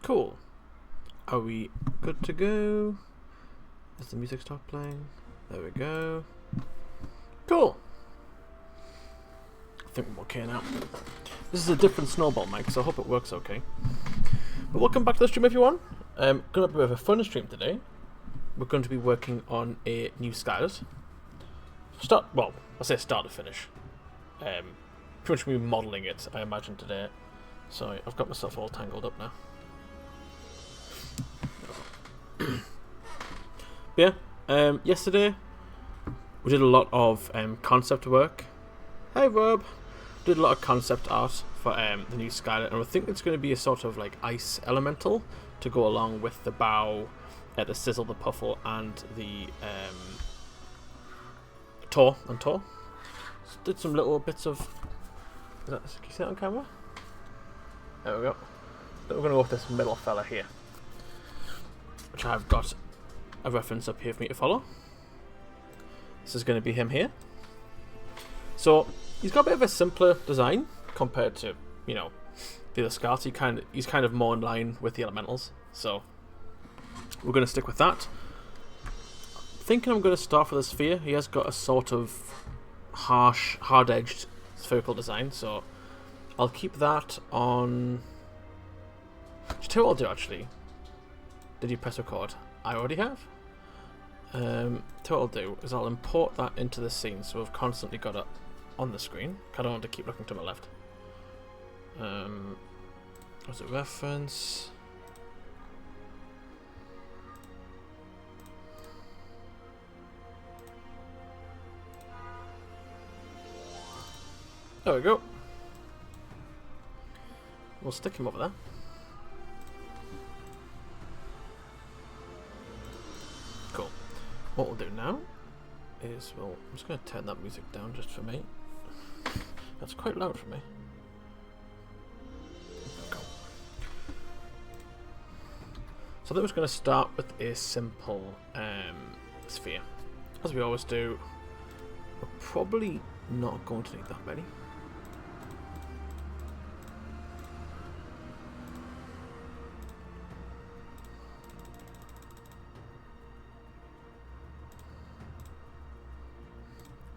Cool. Are we good to go? Has the music stopped playing? There we go. Cool. I think we're okay now. This is a different snowball mic, so I hope it works okay. But welcome back to the stream, everyone. Going to be a bit of a fun stream today. We're going to be working on a new Skylet. Well, I say start to finish. Pretty much be modelling it, I imagine, today. So I've got myself all tangled up now. Yeah, yesterday we did a lot of concept work. Hey Rob! Did a lot of concept art for the new Skylet, and I think it's going to be a sort of like ice elemental to go along with the bow, the sizzle, the puffle, and the Thaw. Just did some little bits of. Can you see that on camera? There we go. Then we're going to go with this middle fella here, which I've got a reference up here for me to follow. This is going to be him here. So he's got a bit of a simpler design compared to, you know, the other Skyles. He's kind of more in line with the elementals. So we're going to stick with that. Thinking I'm going to start with a sphere. He has got a sort of harsh, hard-edged spherical design. So I'll keep that on. Just tell you what I'll do actually. Did you press record? I already have. So what I'll do is I'll import that into the scene so we've constantly got it on the screen. I don't want to keep looking to my left. What's a reference? There we go. We'll stick him over there. Cool. What we'll do now is I'm just going to turn that music down just for me. That's quite loud for me. Cool. So then we're going to start with a simple sphere. As we always do, we're probably not going to need that many.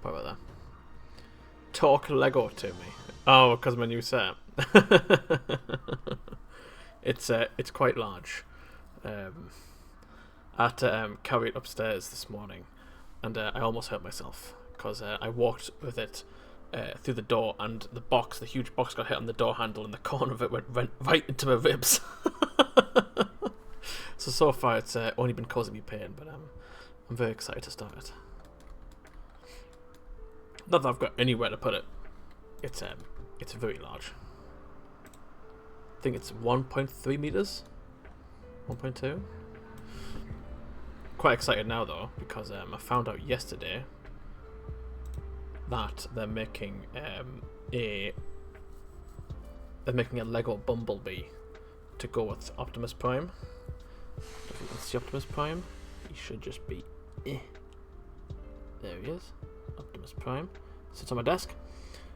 What about that? Talk Lego to me. Oh, because my new set. It's quite large. I had to carry it upstairs this morning, and I almost hurt myself because I walked with it through the door, and the huge box, got hit on the door handle, and the corner of it went right into my ribs. So far, it's only been causing me pain, but I'm very excited to start it. Not that I've got anywhere to put it. It's very large. I think it's 1.3 meters. 1.2. Quite excited now though, because I found out yesterday that they're making a Lego Bumblebee to go with Optimus Prime. If you can see Optimus Prime, he should just be. There he is. Optimus Prime sits on my desk,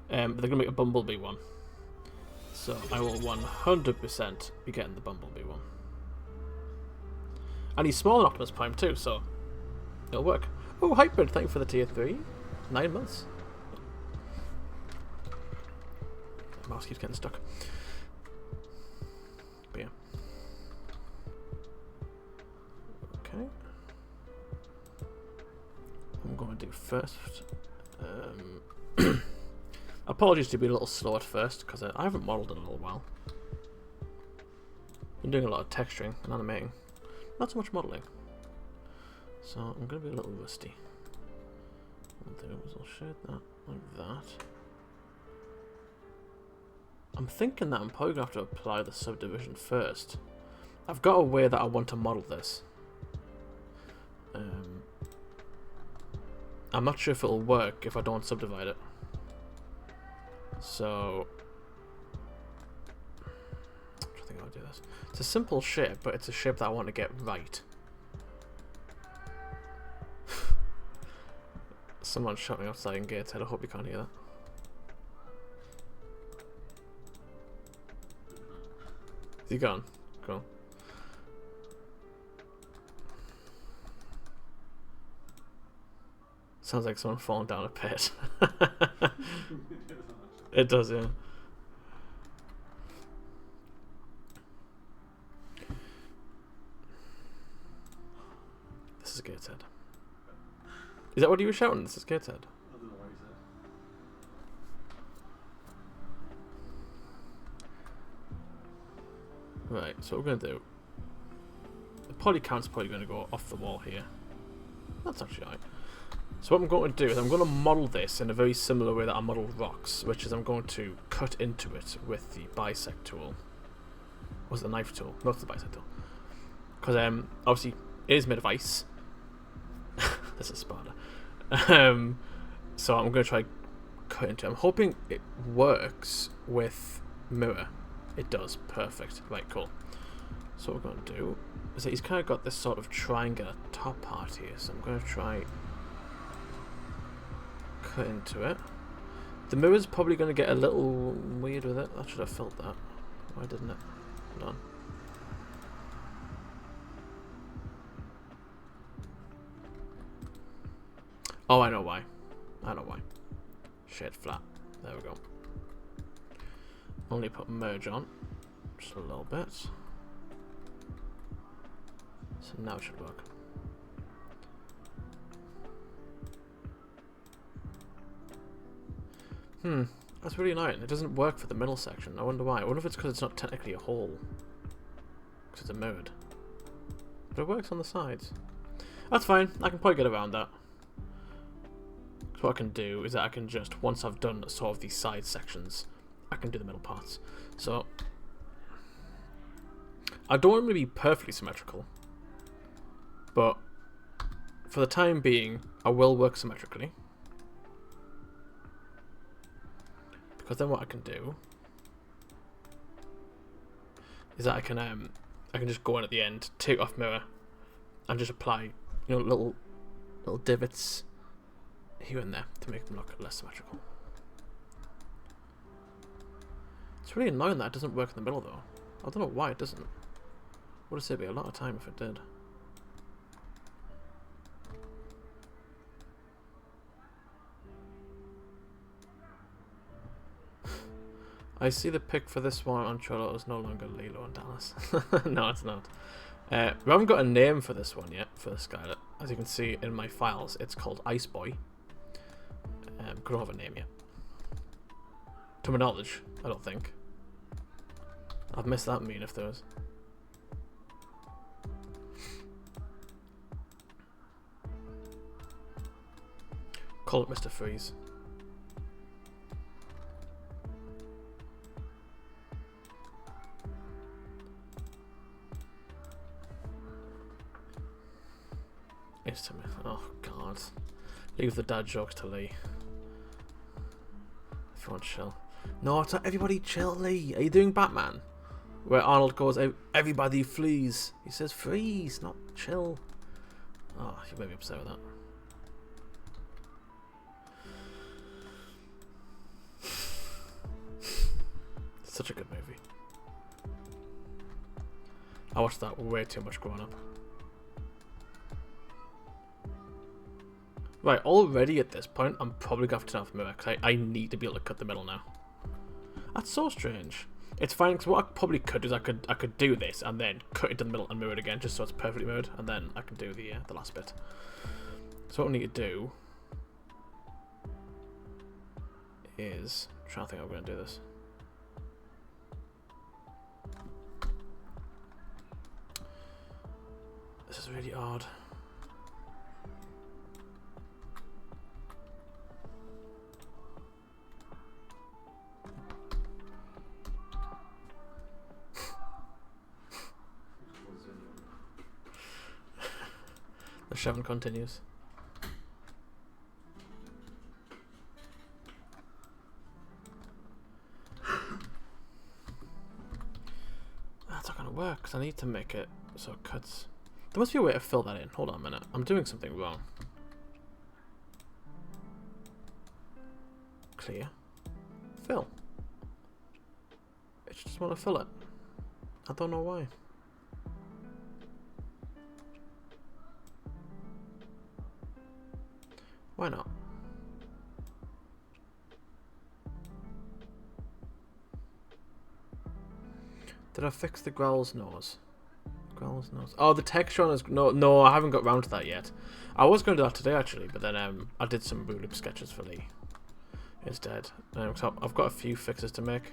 but they're going to make a Bumblebee one, so I will 100% be getting the Bumblebee one. And he's smaller than Optimus Prime too, so it'll work. Oh, Hypebird, thank you for the tier 3. 9 months. The mouse keeps getting stuck. But yeah. Okay. I'm going to do first. Apologies to be a little slow at first because I haven't modelled in a little while. Been doing a lot of texturing and animating, not so much modelling. So I'm going to be a little rusty. One thing is I'll shade that like that. I'm thinking that I'm probably going to have to apply the subdivision first. I've got a way that I want to model this. I'm not sure if it'll work if I don't subdivide it. So I think I'll do this. It's a simple shape, but it's a shape that I want to get right. Someone's shouting outside in Gateshead. I hope you can't hear that. Is he gone? Cool. Sounds like someone falling down a pit. It does, yeah. This is Skystead. Is that what you were shouting? This is Skystead. I don't know what he said. Right, so what we're going to do. The poly count's probably going to go off the wall here. That's actually alright. So what I'm going to do is I'm going to model this in a very similar way that I model rocks, which is I'm going to cut into it with the bisect tool. What's the knife tool? Not the bisect tool. Because obviously it is made of ice. This is Sparta. So I'm going to try cut into it. I'm hoping it works with mirror. It does. Perfect. Right, cool. So what we're going to do is that he's kind of got this sort of triangular top part here. So I'm going to try cut into it. The mirror's probably going to get a little weird with it. I should have filled that. Why didn't it? Hold on. Oh, I know why. I know why. Shade flat. There we go. Only put merge on. Just a little bit. So now it should work. That's really annoying. It doesn't work for the middle section. I wonder why. I wonder if it's because it's not technically a hole. Because it's a mirrored. But it works on the sides. That's fine. I can probably get around that. So what I can do is that I can just, once I've done sort of these side sections, I can do the middle parts. So I don't want them to be perfectly symmetrical, but for the time being, I will work symmetrically. Because then what I can do is that I can just go in at the end, take off mirror, and just apply, you know, little divots here and there to make them look less symmetrical. It's really annoying that it doesn't work in the middle though. I don't know why it doesn't. Would have saved me a lot of time if it did. I see the pic for this one on Trello is no longer Lilo and Dallas. No, it's not. We haven't got a name for this one yet, for the Skylet. As you can see in my files, it's called Ice Boy. We don't have a name yet. To my knowledge, I don't think. I've missed that meme if there is. Call it Mr. Freeze. It's to me. Oh god. Leave the dad jokes to Lee. Everyone chill. No, it's not everybody chill, Lee. Are you doing Batman? Where Arnold goes, everybody flees. He says freeze, not chill. Oh, you may be upset with that. Such a good movie. I watched that way too much growing up. Right, already at this point, I'm probably going to have to turn off the mirror because I need to be able to cut the middle now. That's so strange. It's fine because what I probably could do is I could do this and then cut into the middle and mirror it again just so it's perfectly mirrored, and then I can do the last bit. So what I need to do is I'm trying to think how we're going to do this. This is really odd. The shoving continues. That's not gonna work because I need to make it so it cuts. There must be a way to fill that in. Hold on a minute. I'm doing something wrong. Clear. Fill. I just want to fill it. I don't know why. Why not? Did I fix the Growl's nose? Growl's nose. Oh, the texture on his... No, I haven't got round to that yet. I was going to do that today, actually, but then I did some boot loop sketches for Lee instead. So I've got a few fixes to make.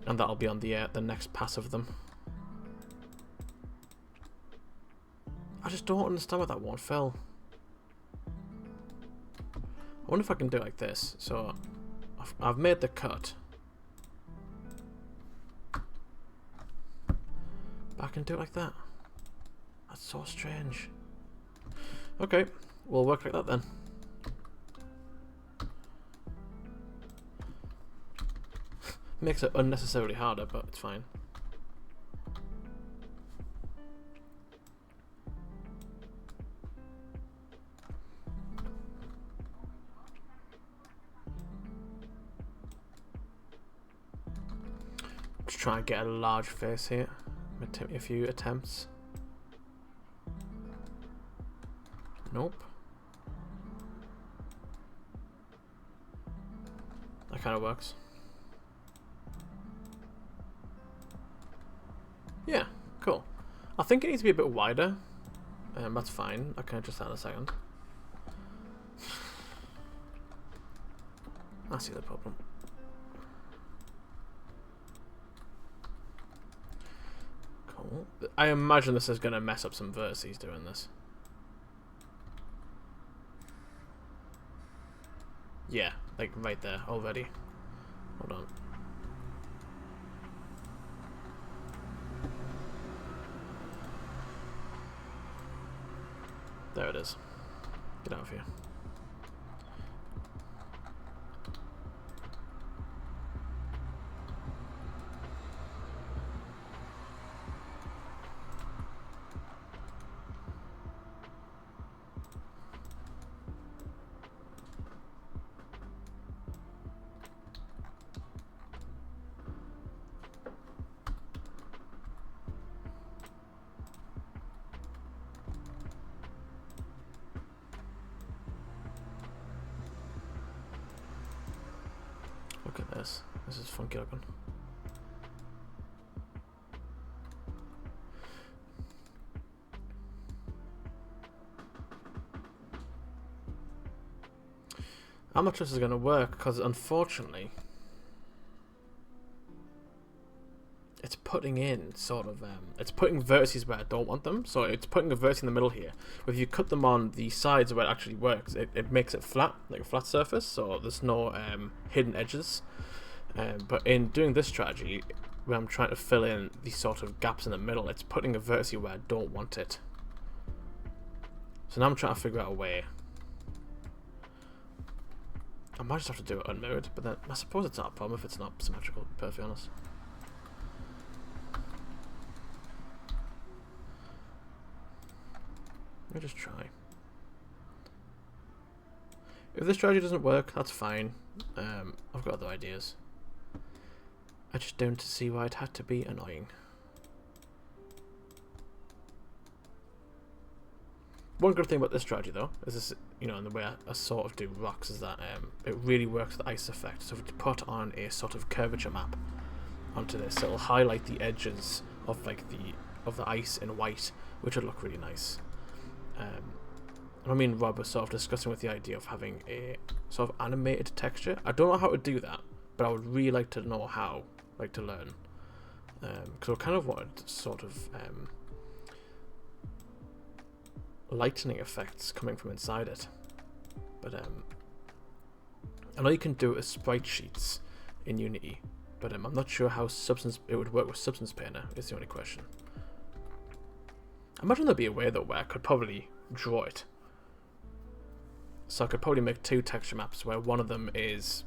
And that'll be on the next pass of them. I just don't understand why that won't fill. I wonder if I can do it like this. So I've made the cut. But I can do it like that. That's so strange. Okay, we'll work like that then. Makes it unnecessarily harder, but it's fine. Just try and get a large face here. A few attempts. Nope. That kind of works. Yeah, cool. I think it needs to be a bit wider. That's fine. I can adjust that in a second. I see the problem. Cool. I imagine this is going to mess up some vertices doing this. Yeah, like right there already. Hold on. There it is. Get out of here. Look at this. This is funky looking. I'm not sure this is going to work because unfortunately it's putting in sort of it's putting vertices where I don't want them, so it's putting a vertex in the middle here. But if you cut them on the sides where it actually works, it makes it flat, like a flat surface, so there's no hidden edges. But in doing this strategy, where I'm trying to fill in these sort of gaps in the middle, it's putting a vertex where I don't want it. So now I'm trying to figure out a way. I might just have to do it unmirrored, but then I suppose it's not a problem if it's not symmetrical, to be perfectly honest. Let me just try. If this strategy doesn't work, that's fine. I've got other ideas. I just don't see why it had to be annoying. One good thing about this strategy, though, is this, you know, in the way I sort of do rocks, is that it really works with the ice effect. So if you put on a sort of curvature map onto this, it'll highlight the edges of like the ice in white, which would look really nice. I mean, Rob was sort of discussing with the idea of having a sort of animated texture. I don't know how to do that, but I would really like to know how, like to learn. Because I kind of wanted sort of lightning effects coming from inside it. But I know you can do it as sprite sheets in Unity, but I'm not sure how it would work with Substance Painter, is the only question. I imagine there'd be a way though where I could probably draw it. So I could probably make two texture maps where one of them is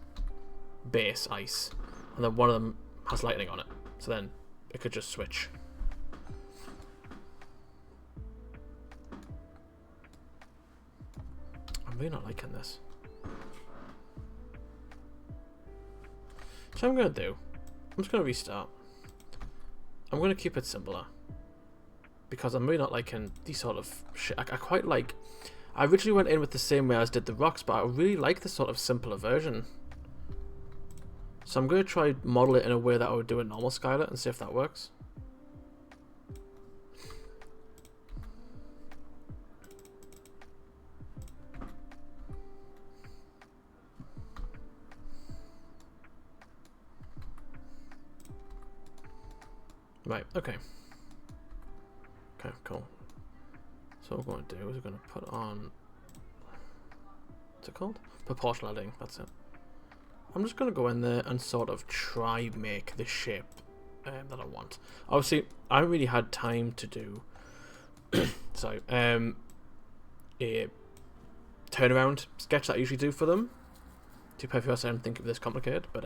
base ice and then one of them has lightning on it. So then it could just switch. I'm really not liking this. So what I'm going to do, I'm just going to restart. I'm going to keep it simpler. Because I'm really not liking these sort of shit. I quite like... I originally went in with the same way as did the rocks, but I really like the sort of simpler version. So I'm going to try model it in a way that I would do a normal Skylet and see if that works. Right, okay. Okay, cool. So what we're going to do is we're going to put on... What's it called? Proportional adding, that's it. I'm just going to go in there and sort of try make the shape that I want. Obviously, I really had time to do... sorry. A turnaround sketch that I usually do for them. To be perfectly honest, I didn't think it was this complicated, but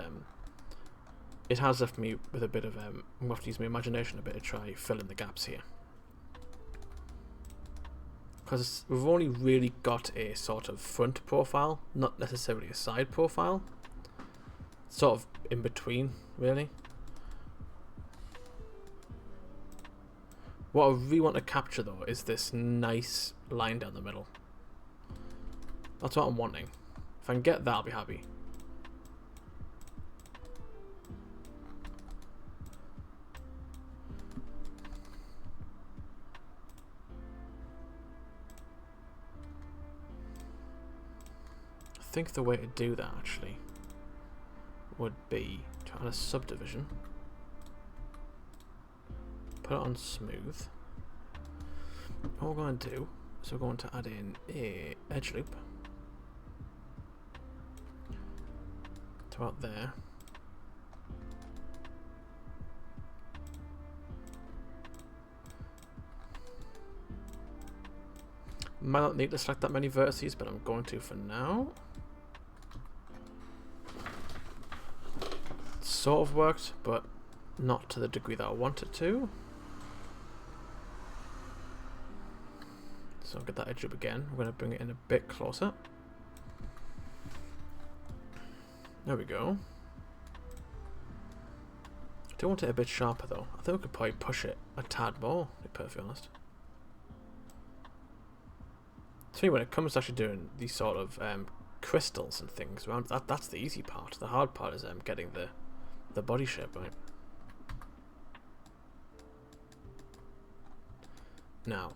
it has left me with a bit of... I'm going to have to use my imagination a bit to try fill in the gaps here. Because we've only really got a sort of front profile, not necessarily a side profile. Sort of in between, really. What I really want to capture, though, is this nice line down the middle. That's what I'm wanting. If I can get that, I'll be happy. I think the way to do that, actually, would be to add a subdivision. Put it on smooth. What we're going to do is we're going to add in a edge loop to out there. Might not need to select that many vertices, but I'm going to for now. Sort of worked, but not to the degree that I want it to. So I'll get that edge up again. We're going to bring it in a bit closer. There we go. I do want it a bit sharper though. I think we could probably push it a tad more, to be perfectly honest. To me, when it comes to actually doing these sort of crystals and things around, that's the easy part. The hard part is getting the body shape right. Now,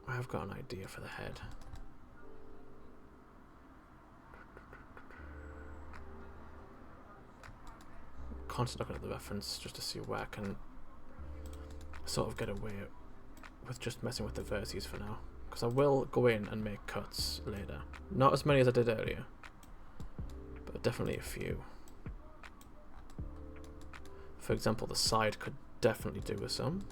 I have got an idea for the head. Constantly looking at the reference just to see where I can sort of get away with just messing with the vertices for now. Because I will go in and make cuts later. Not as many as I did earlier, but definitely a few. For example, the side could definitely do with some.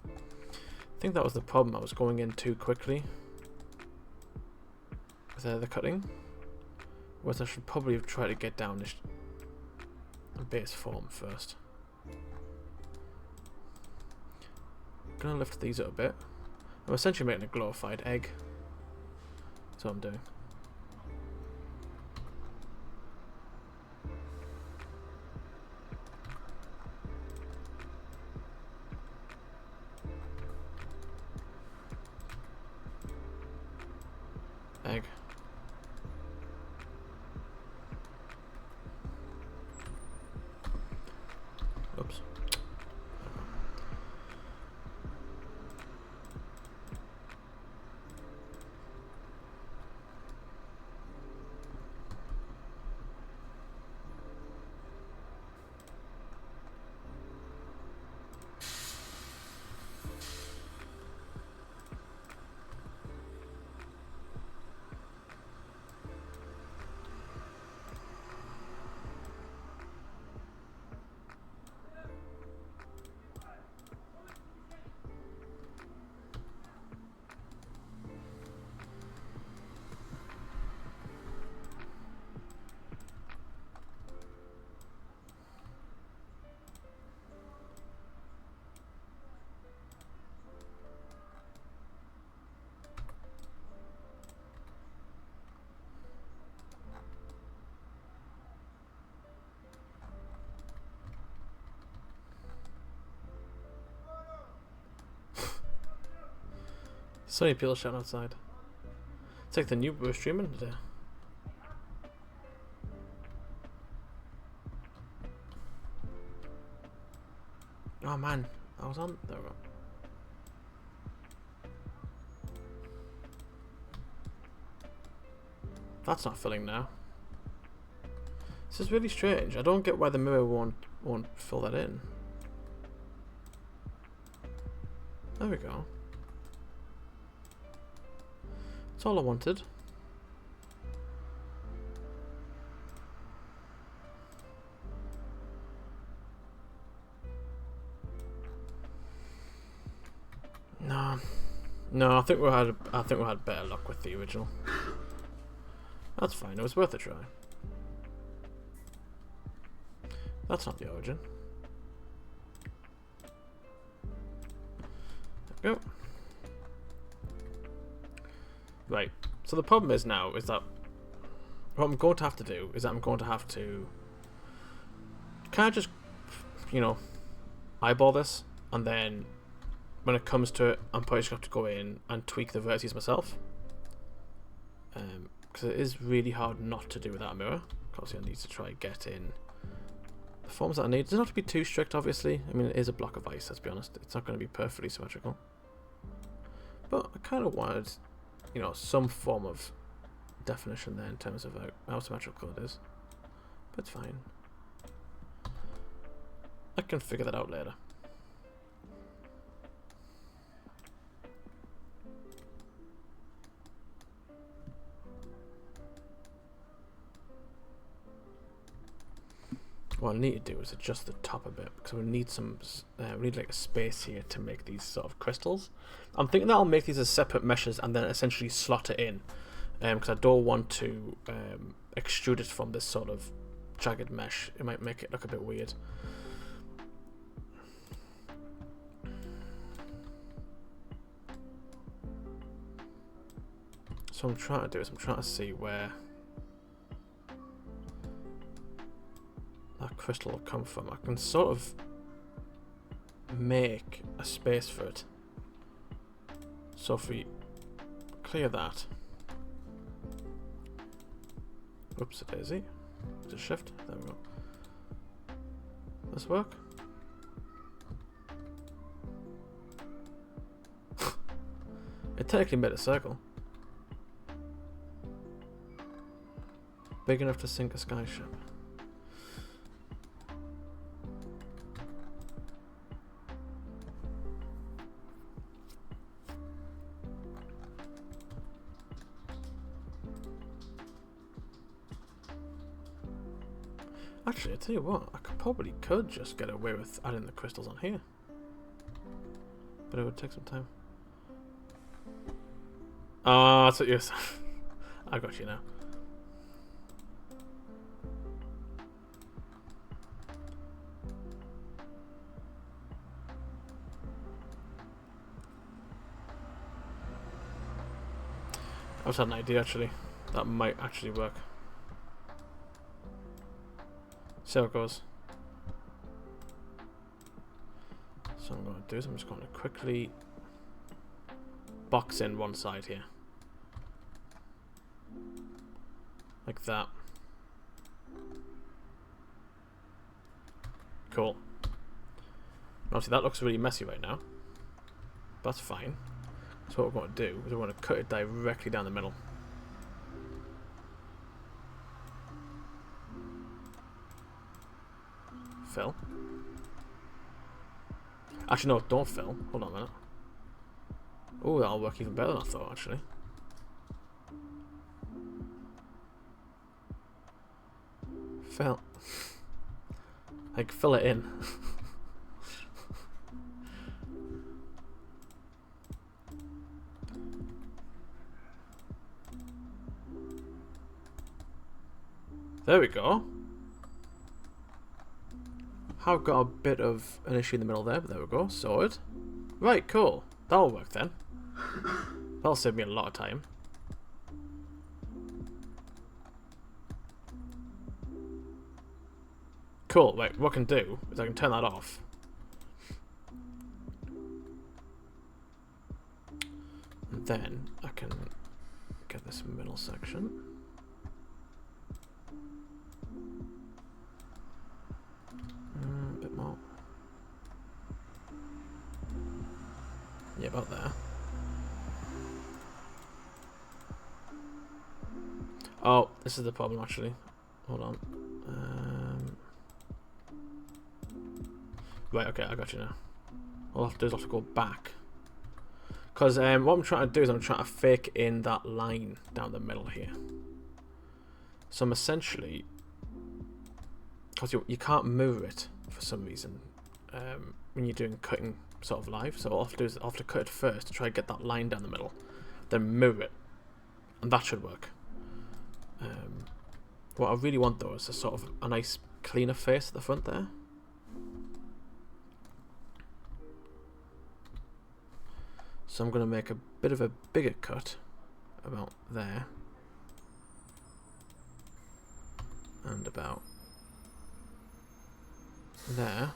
I think that was the problem. I was going in too quickly with the cutting. Whereas I should probably have tried to get down this base form first. Gonna lift these up a bit. I'm essentially making a glorified egg. That's what I'm doing. Egg. Oops. So many people shouting outside. It's like the new we're streaming today. Oh man, I was on there. That's not filling now. This is really strange. I don't get why the mirror won't fill that in. There we go. That's all I wanted. No, I think we had better luck with the original. That's fine. It was worth a try. That's not the origin. There we go. Right. So the problem is now is that what I'm going to have to do is that I'm going to have to kind of just, you know, eyeball this, and then when it comes to it, I'm probably just going to have to go in and tweak the vertices myself. Because it is really hard not to do without a mirror. Obviously I need to try get in the forms that I need. It doesn't have to be too strict, obviously. I mean, it is a block of ice, let's be honest. It's not going to be perfectly symmetrical. But I kind of wanted, you know, some form of definition there in terms of how symmetrical it is. But it's fine. I can figure that out later. What I need to do is adjust the top a bit because we need like a space here to make these sort of crystals. I'm thinking that I'll make these as separate meshes and then essentially slot it in, because I don't want to extrude it from this sort of jagged mesh. It might make it look a bit weird. So what I'm trying to do is I'm trying to see where that crystal will come from. I can sort of make a space for it. So if we clear that, oops, a daisy, just shift, there we go. This work? It technically made a circle. Big enough to sink a sky ship. Actually, I tell you what, I probably could just get away with adding the crystals on here, but it would take some time. Ah, that's what you're saying. I got you now. I just had an idea actually. That might actually work. See how it goes. So what I'm going to do is I'm just going to quickly box in one side here. Like that. Cool. Obviously that looks really messy right now. That's fine. So what we're going to do is we're going to cut it directly down the middle. Fill. Actually, no, don't fill. Hold on a minute. Oh, that'll work even better than I thought, actually. Fill. Like, fill it in. There we go. I've got a bit of an issue in the middle there, but there we go, sorted. Right, cool. That'll work then. That'll save me a lot of time. Cool, right, what I can do is I can turn that off. And then I can get this middle section. A bit more. Yeah, about there. Oh, this is the problem actually. Hold on. Right, okay, I got you now. All I have to do is I have to go back. Because what I'm trying to do is I'm trying to fake in that line down the middle here. So I'm essentially... Because you can't move it for some reason when you're doing cutting sort of live. So all I have to do is I have to cut it first to try to get that line down the middle. Then move it. And that should work. What I really want though is a sort of a nice cleaner face at the front there. So I'm going to make a bit of a bigger cut about there. And about there.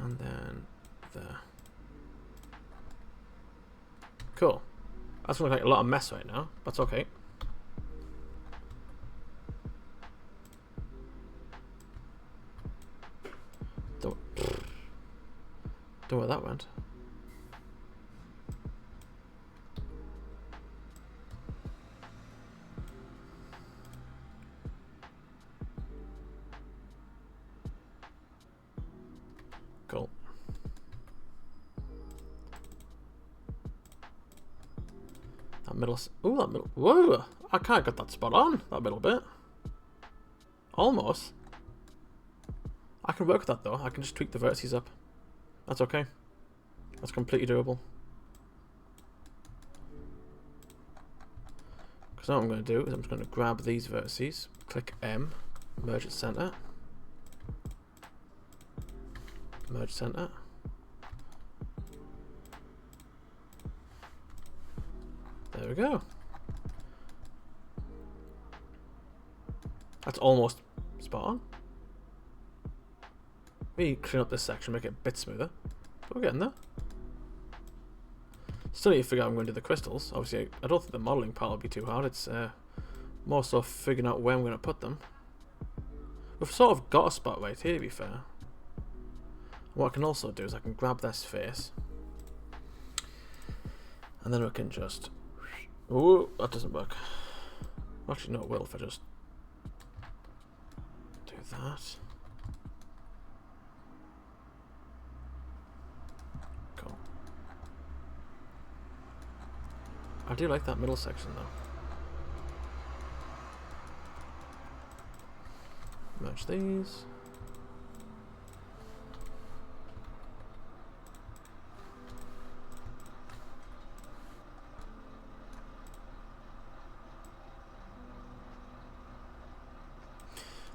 And then there. Cool. That's going to look like a lot of mess right now. That's okay. Don't know where that went. Cool. That middle. Ooh, that middle. Whoa! I kind of got that spot on. That middle bit. Almost. I can work with that though. I can just tweak the vertices up. That's okay. That's completely doable. Because now what I'm going to do is I'm just going to grab these vertices, click M, merge at center, merge center. There we go. That's almost spot on. Maybe clean up this section, make it a bit smoother. But we're getting there. Still need to figure out how I'm going to do the crystals. Obviously, I don't think the modelling part will be too hard. It's more so figuring out where I'm going to put them. We've sort of got a spot right here, to be fair. What I can also do is I can grab this face. And then we can just... Ooh, that doesn't work. Actually, no, it will if I just do that. Cool. I do like that middle section though. Merge these.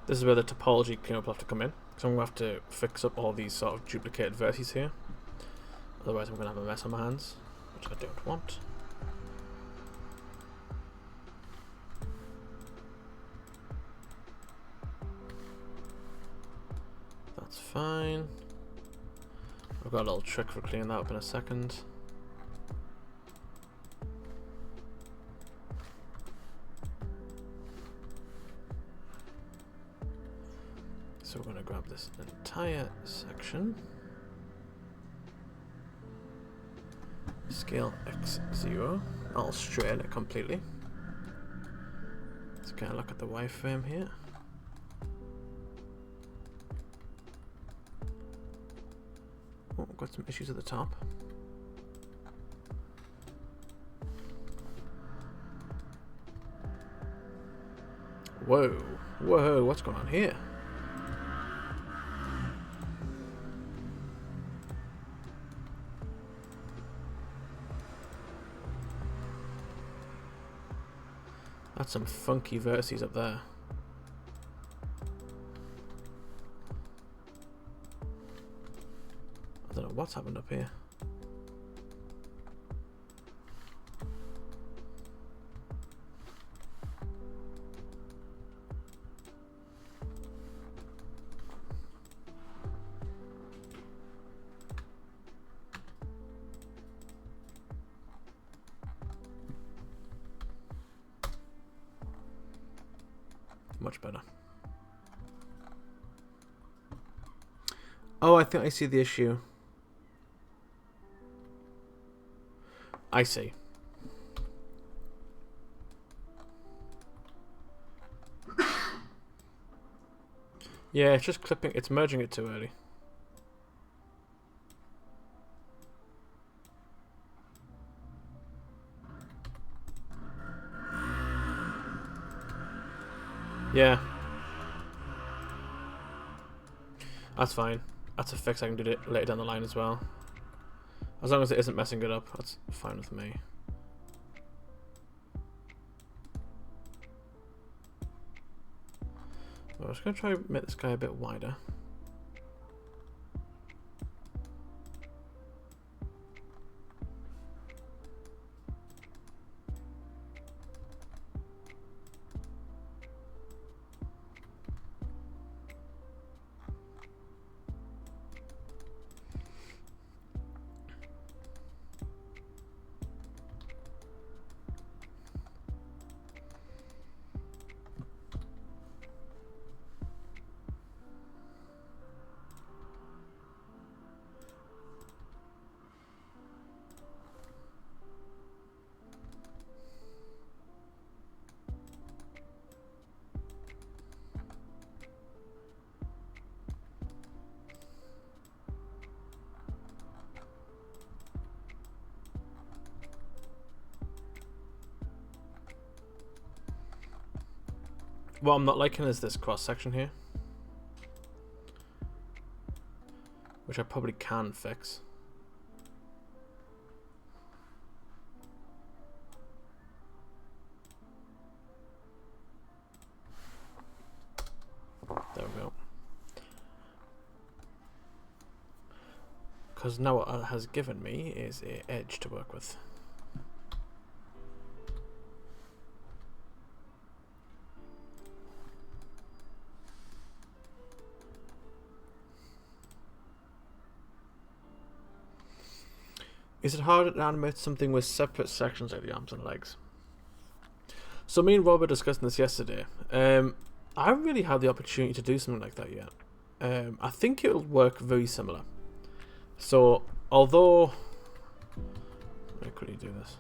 This is where the topology cleanup will have to come in. So I'm going to have to fix up all these sort of duplicated vertices here. Otherwise I'm going to have a mess on my hands, which I don't want. That's fine. I've got a little trick for cleaning that up in a second. So we're going to grab this entire section, scale X0, I'll straighten it completely. Let's kind of look at the wireframe here. Oh, we've got some issues at the top. Whoa, whoa, what's going on here? That's some funky vertices up there. I don't know what's happened up here. much better. Oh, I think I see the issue. I see. Yeah, it's just clipping. It's merging it too early. Yeah. That's fine. That's a fix I can do it later down the line as well. As long as it isn't messing it up, that's fine with me. I'm just going to try to make this guy a bit wider. What I'm not liking is this cross section here, which I probably can fix. There we go. Because now what it has given me is an edge to work with. Is it harder to animate something with separate sections like the arms and legs? So me and Rob were discussing this yesterday. I haven't really had the opportunity to do something like that yet. I think it'll work very similar. So, although... Let me quickly do this.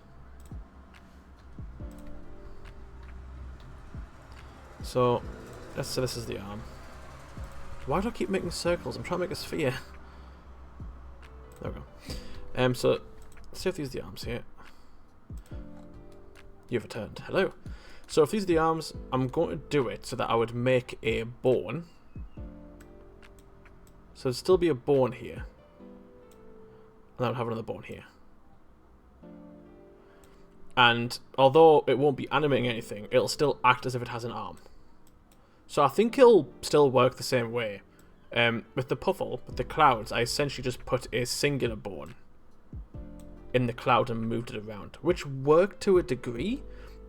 So, let's say this is the arm. Why do I keep making circles? I'm trying to make a sphere. There we go. So, let's see if these are the arms here. You've returned. Hello. So if these are the arms, I'm going to do it so that I would make a bone. So there'd still be a bone here. And I would have another bone here. And although it won't be animating anything, it'll still act as if it has an arm. So I think it'll still work the same way. With the puffle, with the clouds, I essentially just put a singular bone in the cloud and moved it around, which worked to a degree.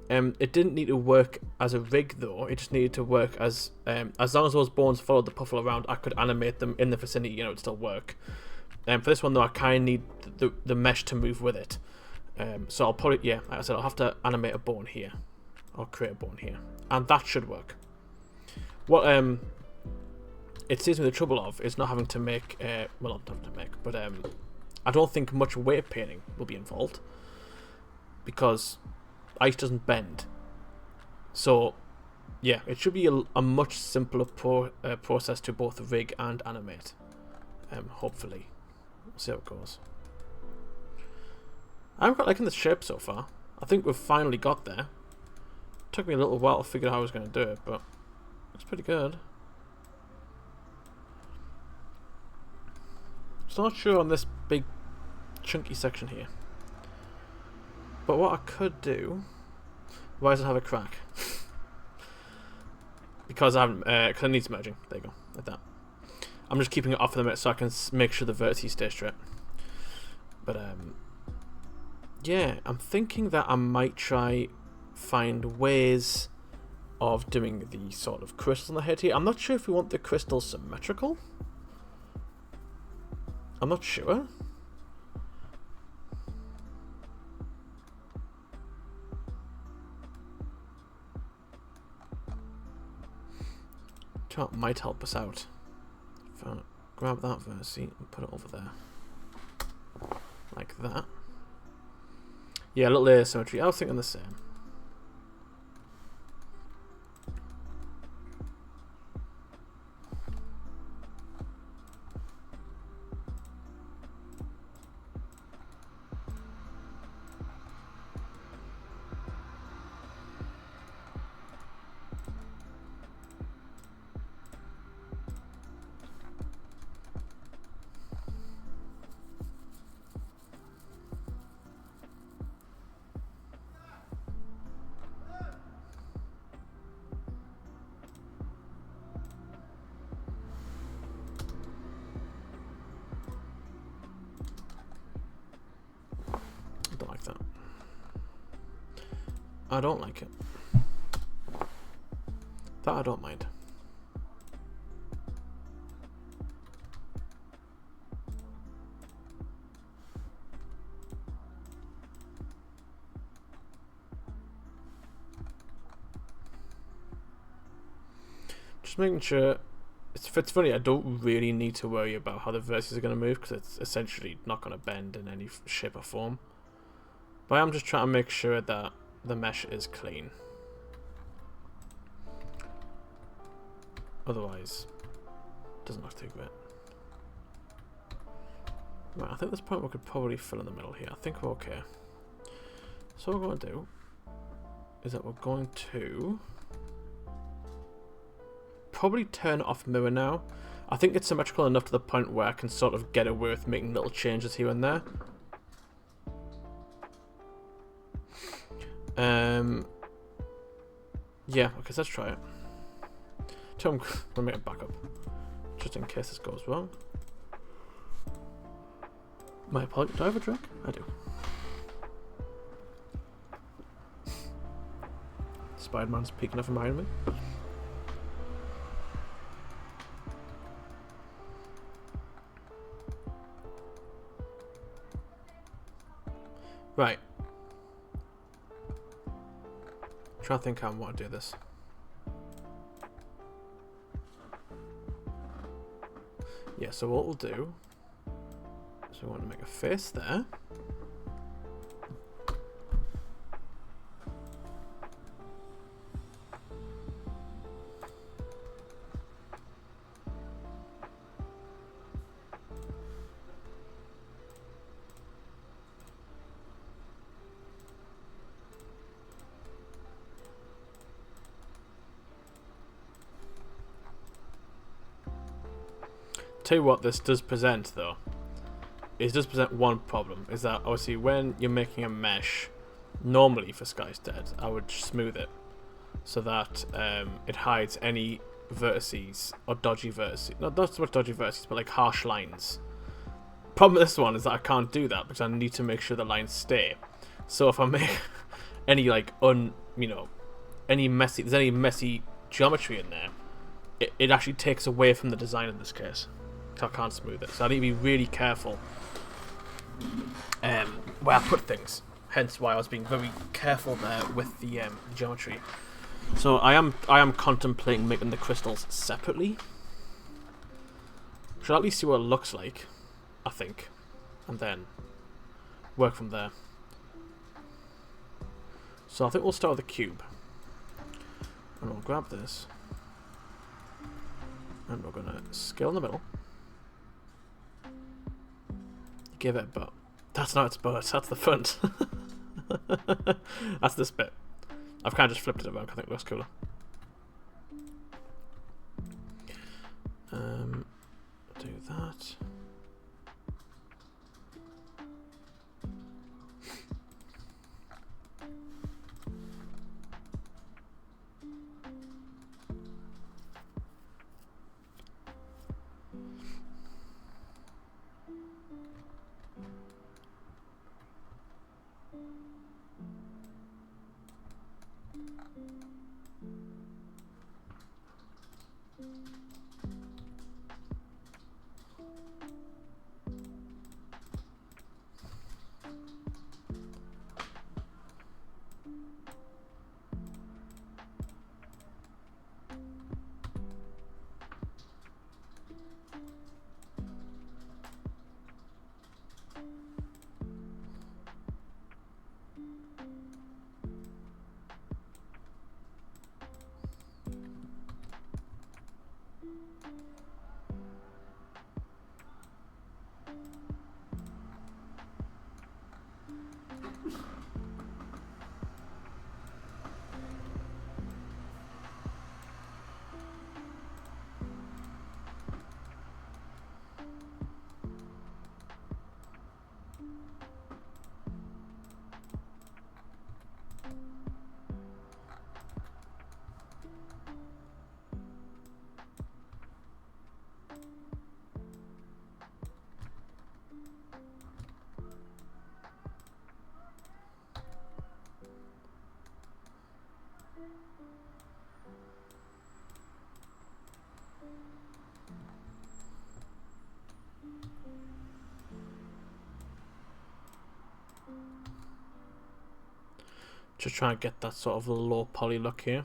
It didn't need to work as a rig though. It just needed to work as long as those bones followed the puffle around, I could animate them in the vicinity. You know, it'd still work. For this one though, I kind of need the mesh to move with it. So I'll put it. Yeah, like I said, I'll have to animate a bone here, or create a bone here, and that should work. What it saves me the trouble of is not having to make. Well, not having to make, but I don't think much weight painting will be involved because ice doesn't bend. So, yeah, it should be a much simpler process to both rig and animate. Hopefully. We'll see how it goes. I'm quite liking the shape so far. I think we've finally got there. Took me a little while to figure out how I was going to do it, but it's pretty good. Still not sure on this big chunky section here. But what I could do... Why does it have a crack? Because I haven't... Because it needs merging. There you go. Like that. I'm just keeping it off for the minute so I can make sure the vertices stay straight. But, yeah, I'm thinking that I might try find ways of doing the sort of crystals on the head here. I'm not sure if we want the crystals symmetrical. I'm not sure. So that might help us out. If I grab that verse and put it over there. Like that. Yeah, a little asymmetry. I was thinking the same. I don't like it. That I don't mind. Just making sure. It's funny, I don't really need to worry about how the verses are going to move because it's essentially not going to bend in any shape or form. But I'm just trying to make sure that the mesh is clean. Otherwise, it doesn't look too great. Right, I think at this point we could probably fill in the middle here. I think we're okay. So what we're going to do is that we're going to probably turn off mirror now. I think it's symmetrical enough to the point where I can sort of get away with making little changes here and there. Yeah, okay, so let's try it. I'm gonna make it back up, just in case this goes wrong. My apologies. Do I have a drink? I do. Spider-Man's peeking up and behind me. Right. Try to think how I want to do this. Yeah, so what we'll do is we want to make a face there. Tell you what this does present though, it does present one problem, is that obviously when you're making a mesh, normally for Skystead, I would smooth it so that it hides any vertices or dodgy vertices, not so much dodgy vertices, but like harsh lines. Problem with this one is that I can't do that because I need to make sure the lines stay. So if I make any like any messy geometry in there, it actually takes away from the design in this case. So I can't smooth it. So I need to be really careful where I put things. Hence why I was being very careful there with the geometry. So I am contemplating making the crystals separately. Should at least see what it looks like, I think, and then work from there. So I think we'll start with the cube, and we'll grab this, and we're gonna scale in the middle. Give it a butt. That's not its butt, that's the front. That's this bit. I've kind of just flipped it around, I think it looks cooler. Do that. Just trying to get that sort of low poly look here.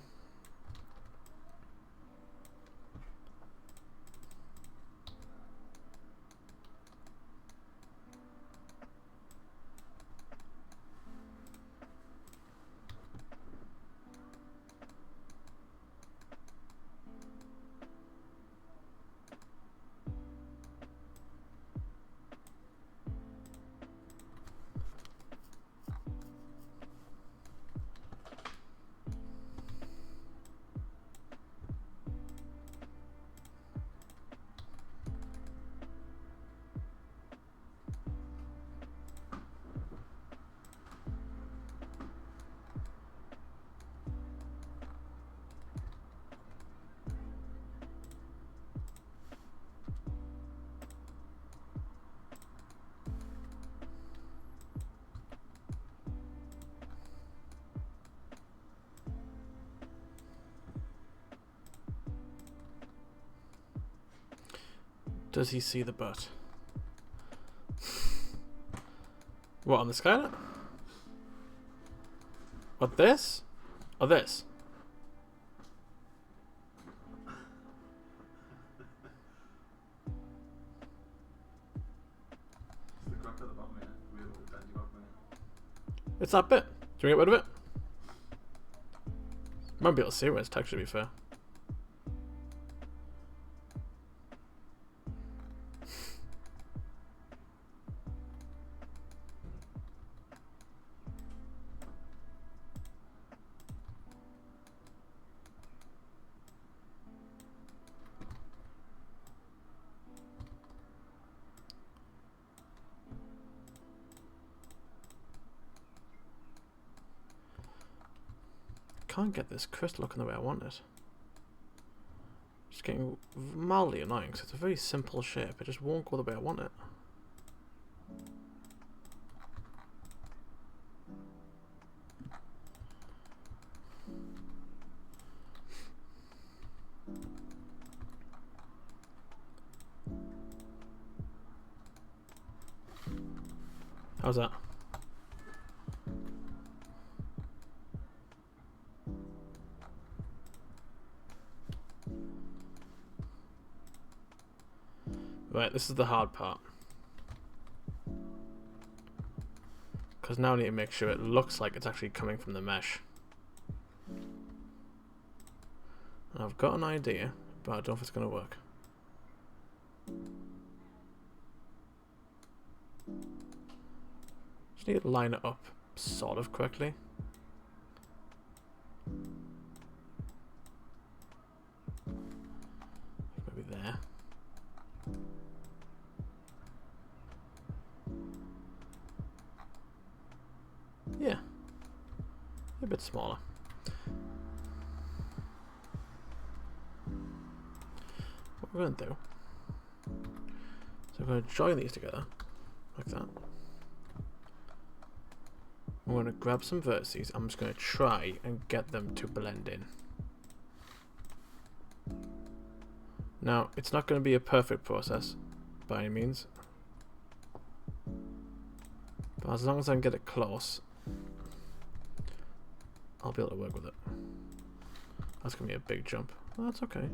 Does he see the butt? What, on the Skylet? What, this? Or this? It's that bit. Do you want to get rid of it? Might be able to see where it's texture, to be fair. Can't get this crystal looking the way I want it. It's getting mildly annoying because it's a very simple shape. It just won't go the way I want it. How's that? Right, this is the hard part. Because now I need to make sure it looks like it's actually coming from the mesh. And I've got an idea, but I don't know if it's going to work. Just need to line it up sort of correctly. Maybe there. Yeah, a bit smaller. What we're going to do, so we're going to join these together, like that. We're going to grab some vertices. I'm just going to try and get them to blend in. Now, it's not going to be a perfect process, by any means. But as long as I can get it close, I'll be able to work with it. That's going to be a big jump. Oh, that's okay.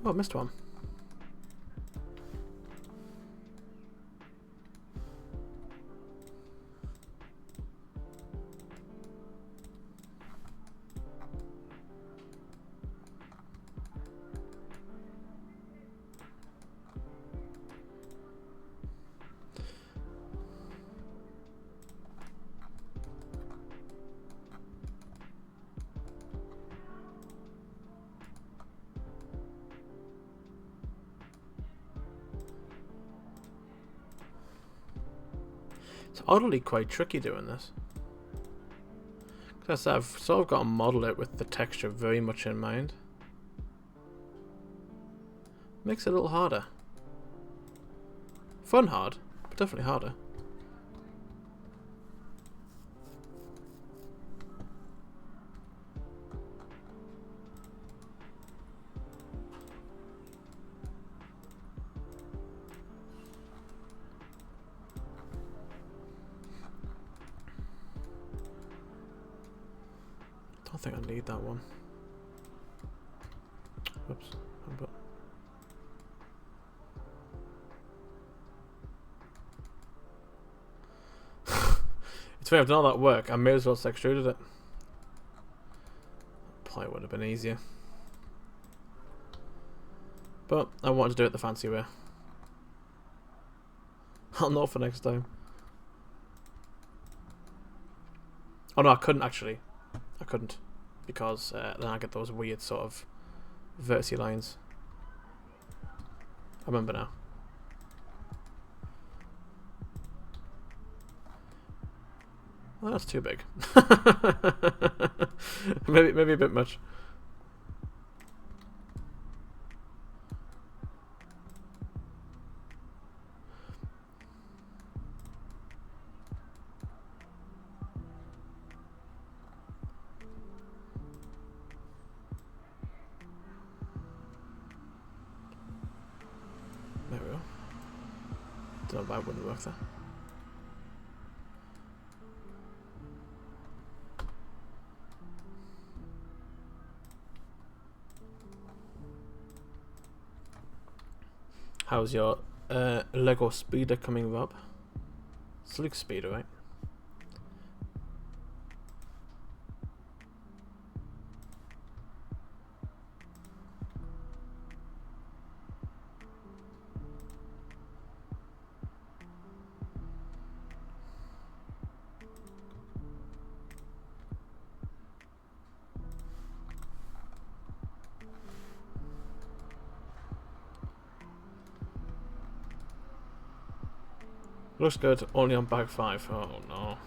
Oh, I missed one. It's oddly quite tricky doing this. Because I've sort of got to model it with the texture very much in mind. Makes it a little harder. Fun hard, but definitely harder. I think I need that one. Whoops. It's funny, I've done all that work, I may as well have extruded it. Probably would have been easier. But I wanted to do it the fancy way. I'll know for next time. Oh no, I couldn't actually. I couldn't. Because then I get those weird sort of vertice lines. I remember now. Well, that's too big. maybe a bit much. There we go. Don't know why it wouldn't work there. How's your Lego speeder coming, Rob? It's Luke's speeder, right? Looks good, only on bag 5. Oh no.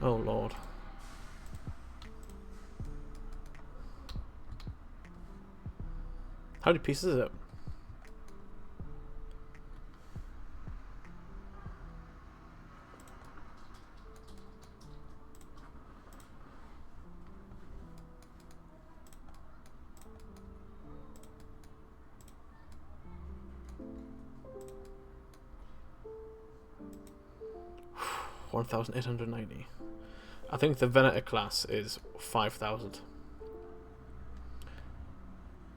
Oh lord. How many pieces is it? $1,890. I think the Venator class is 5,000.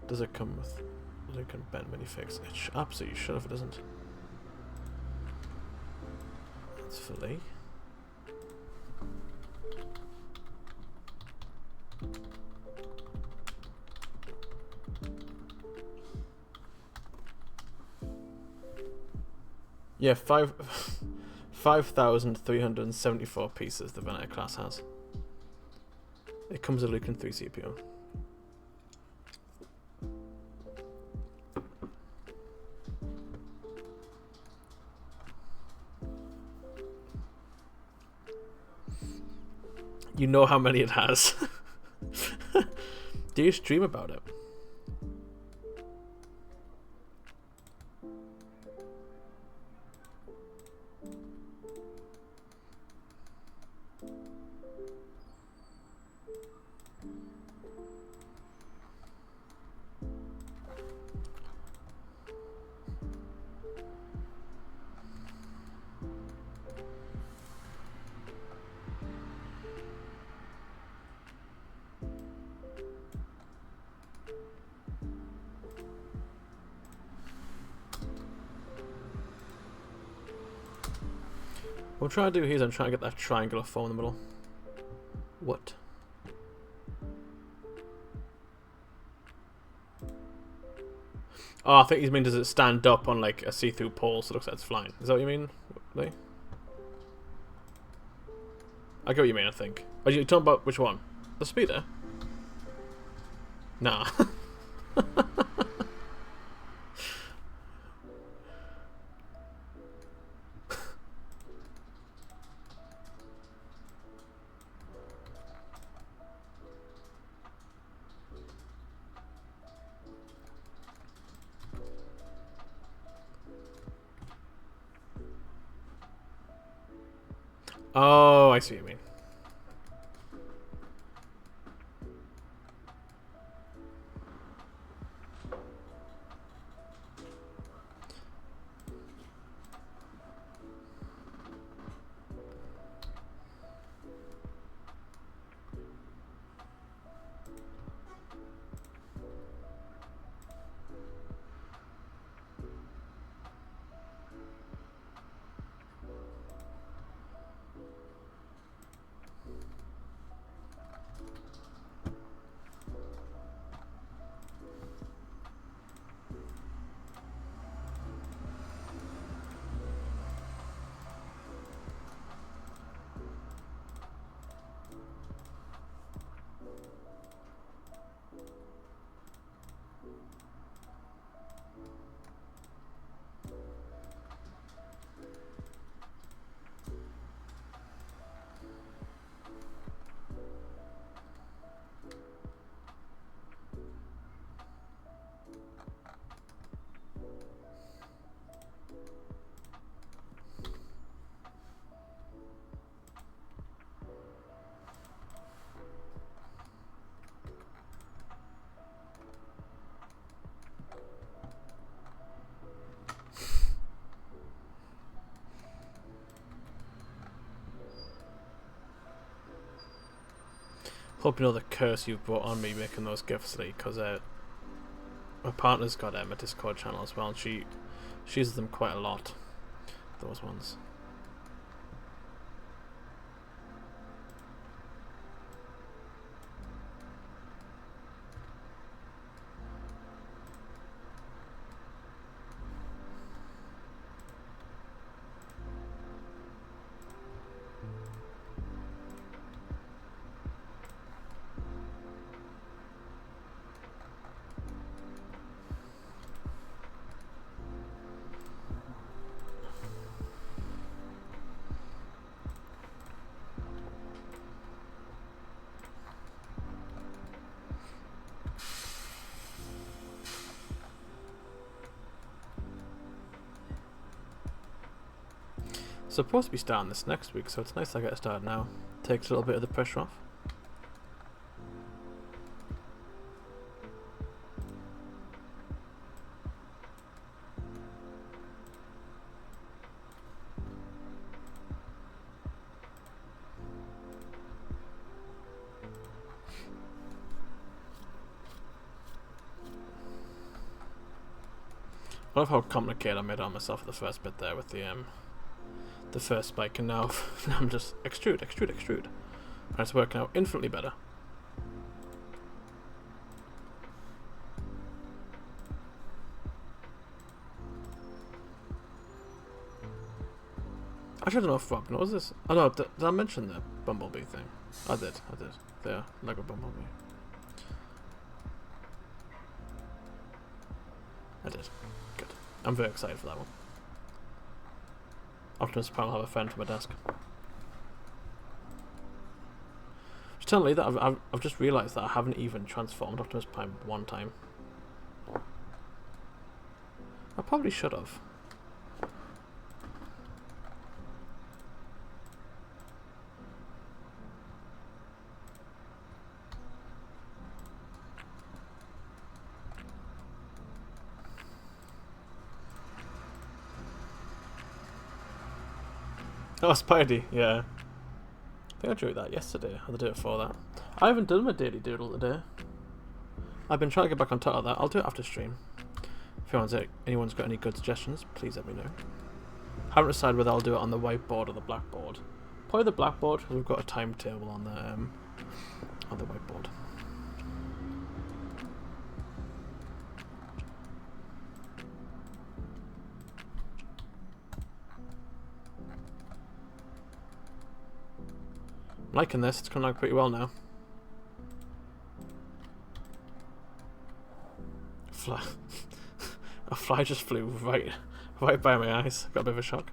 Does it come with Lincoln bend minifigs? It absolutely should if it doesn't. That's fillet. Yeah, 5,374 pieces the Venator class has. It comes with a Lucan 3 CPU. You know how many it has. Do you stream about it? What I'm trying to do here is I'm trying to get that triangular form in the middle. What? Oh, I think you mean does it stand up on like a see-through pole so it looks like it's flying? Is that what you mean? Really? I get what you mean, I think. Are you talking about which one? The speeder? Nah. Oh, I see what you mean. Hope you know the curse you've brought on me making those gifts, Lee, because my partner's got a Discord channel as well, and she uses them quite a lot. Those ones. Supposed to be starting this next week, so it's nice I get started now. Takes a little bit of the pressure off. I love how complicated I made it on myself at the first bit there with the first spike, and now I'm just extrude, extrude, extrude. And it's working out infinitely better. Actually, I don't know if Rob knows this. Oh no, did I mention the Bumblebee thing? I did. The Lego Bumblebee. I did. Good. I'm very excited for that one. Optimus Prime will have a friend for my desk. Just telling you that I've just realised that I haven't even transformed Optimus Prime one time. I probably should have. Oh, Spidey, yeah. I think I drew that yesterday, or the day before that. I haven't done my daily doodle today. I've been trying to get back on top of that. I'll do it after stream. If anyone's got any good suggestions, please let me know. Haven't decided whether I'll do it on the whiteboard or the blackboard. Probably the blackboard, because we've got a timetable on the whiteboard. I'm liking this, it's coming out pretty well now. A fly just flew right by my eyes. Got a bit of a shock.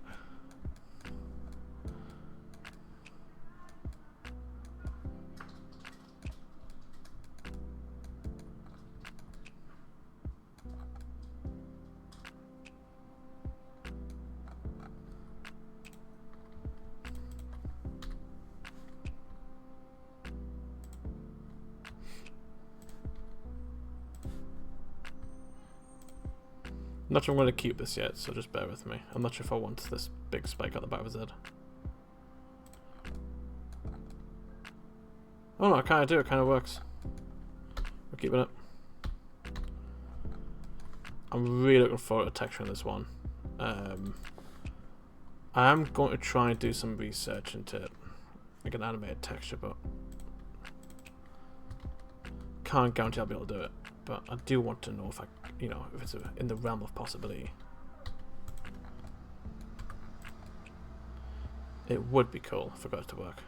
not sure I'm going to keep this yet, so just bear with me. I'm not sure if I want this big spike at the back of his head. Oh no, I kind of do. It kind of works. We're keeping it. I'm really looking forward to texturing this one. I am going to try and do some research into like an animated texture, but can't guarantee I'll be able to do it. But I do want to know if if it's in the realm of possibility. It would be cool if I got it to work.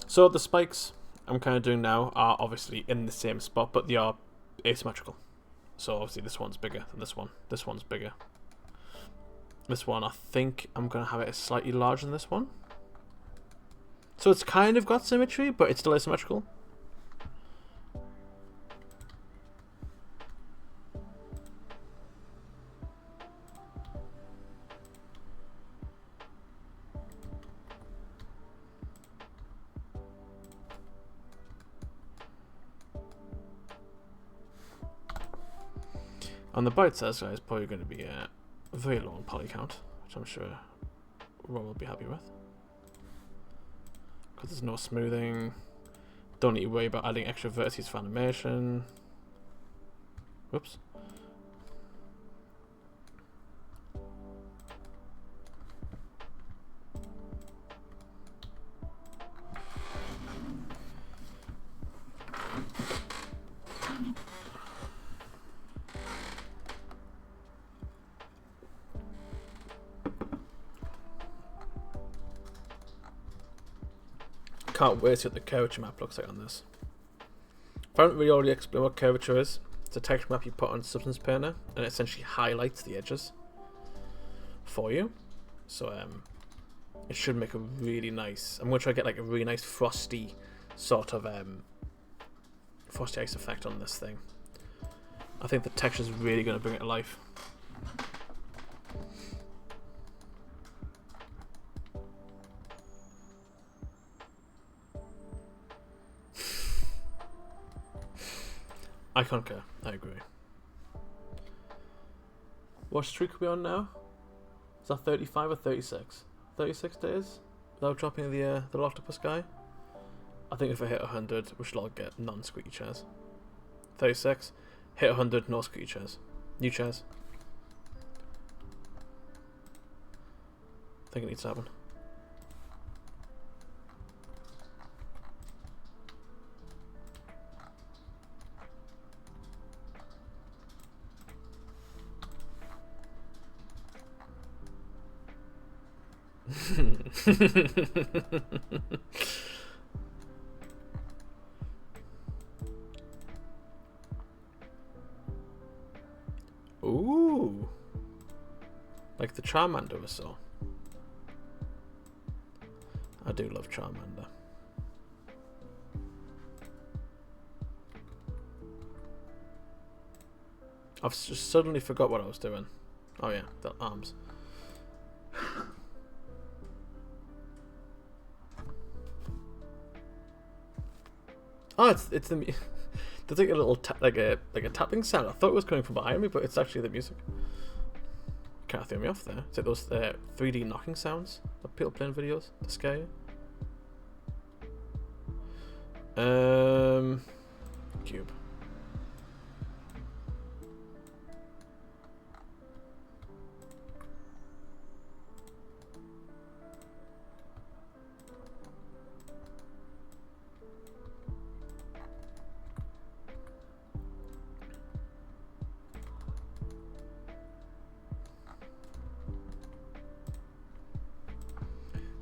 So the spikes I'm kind of doing now are obviously in the same spot, but they are asymmetrical. So obviously this one's bigger than this one. This one's bigger. This one, I think I'm going to have it slightly larger than this one. So it's kind of got symmetry, but it's still asymmetrical. On the bite size guy is probably going to be very low on poly count, which I'm sure Rob will be happy with. Because there's no smoothing. Don't need to worry about adding extra vertices for animation. Whoops. Can't wait to see what the curvature map looks like on this. I haven't really already explained what curvature is. It's a texture map you put on Substance Painter, and it essentially highlights the edges for you. So it should make a really nice. I'm going to try to get like a really nice frosty sort of frosty ice effect on this thing. I think the texture is really going to bring it to life. I concur. I agree. What streak are we on now? Is that 35 or 36? 36 days without dropping the octopus guy? I think if I hit 100, we should all get non-squeaky chairs. 36. Hit 100, no squeaky chairs. New chairs. I think it needs to happen. Ooh, like the Charmander or so. I do love Charmander. I've just suddenly forgot what I was doing. Oh yeah, the arms. Oh, it's the there's like a little like a tapping sound. I thought it was coming from behind me, but it's actually the music. Kind of threw me off there. It's like those 3D knocking sounds that people play in videos to scare you. Cube.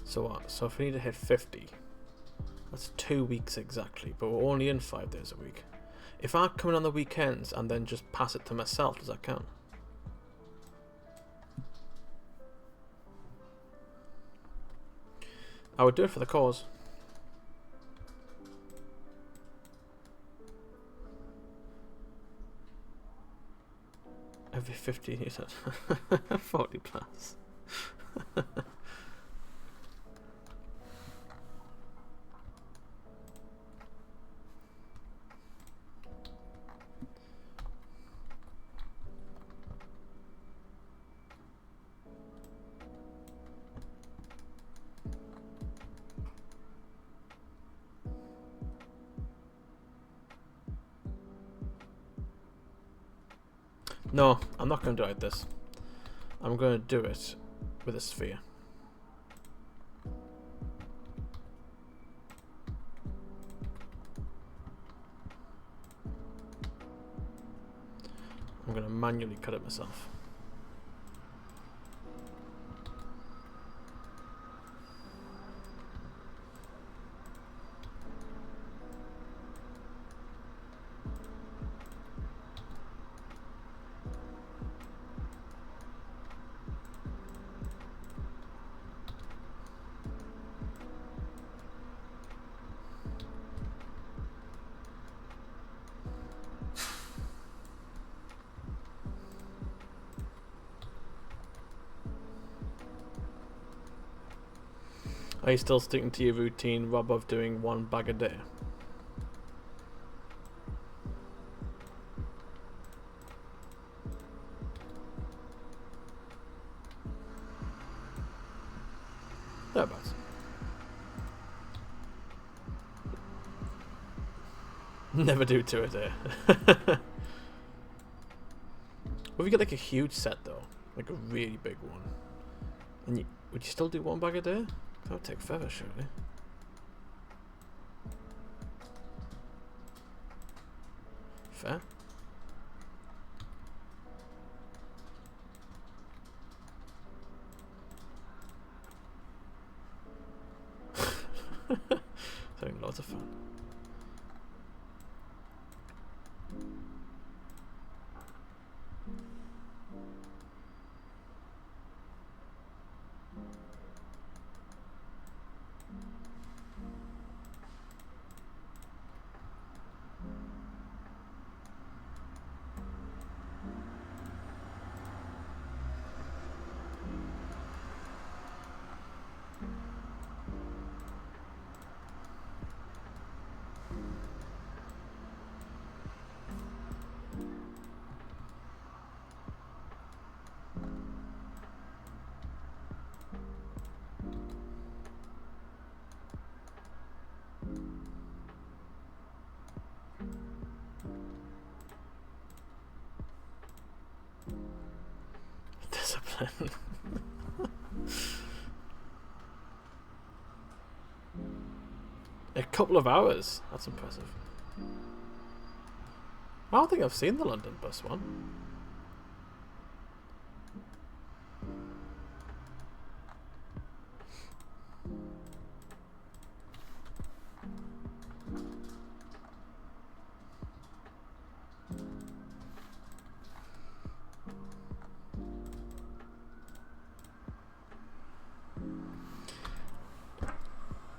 So what? So if we need to hit 50, that's 2 weeks exactly, but we're only in 5 days a week. If I come in on the weekends and then just pass it to myself, does that count? I would do it for the cause. Every 15 you said. 40 plus. No, I'm not going to do it like this. I'm going to do it with a sphere. I'm going to manually cut it myself. Are you still sticking to your routine, Rob, of doing one bag a day? Thereabouts. Never do 2 a day. What if you get like a huge set though? Like a really big one. And would you still do 1 bag a day? That would take forever, surely. Fair. Having lots of fun. Discipline. A couple of hours. That's impressive. I don't think I've seen the London bus one.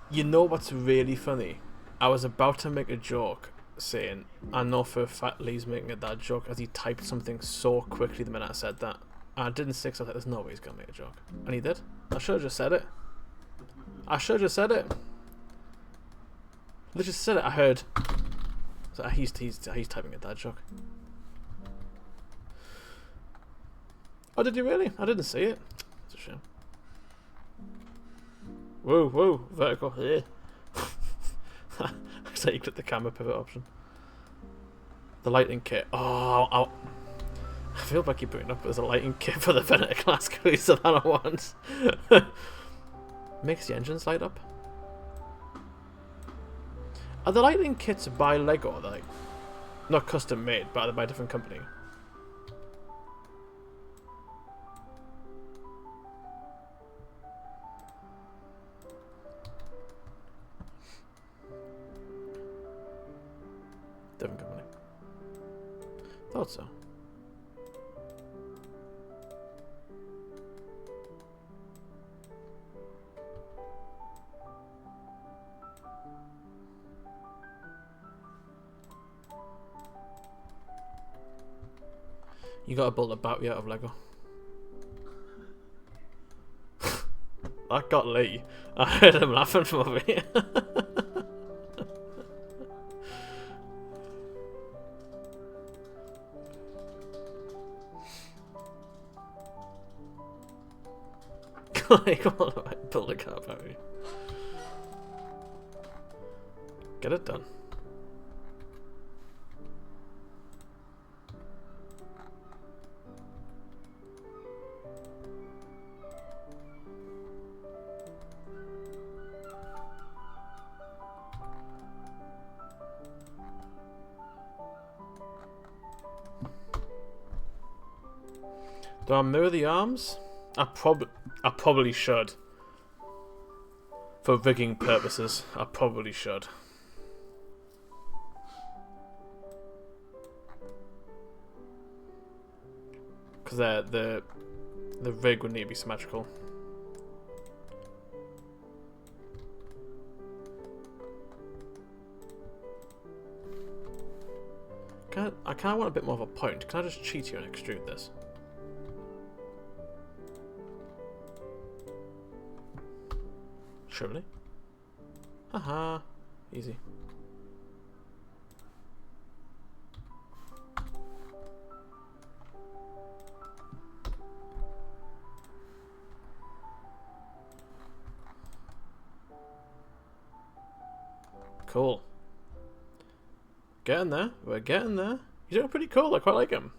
You know what's really funny? I was about to make a joke saying, I know for a fact Lee's making a dad joke as he typed something so quickly the minute I said that. And I didn't stick, so I was like, there's no way he's going to make a joke. And he did. I should have just said it. I should have just said it. They just said it. I heard. So he's typing a dad joke. Oh, did you really? I didn't see it. It's a shame. Whoa, whoa, vertical. Yeah. So you click the camera pivot option. The lighting kit. Oh, I feel like you're putting up as a lighting kit for the Venator class cruiser that I want. Makes the engines light up. Are the lighting kits by Lego? They're like not custom made, but they're by a different company. Different company. Thought so. You gotta build a battery out of Lego. That got Lee. I heard him laughing from over here. Like, what do I build a car battery? Get it done. Do I mirror the arms? I probably should. For rigging purposes, I probably should. Because the rig would need to be symmetrical. I kind of want a bit more of a point. Can I just cheat here and extrude this? Surely. Haha. Easy. Cool. Getting there. We're getting there. He's doing pretty cool. I quite like him.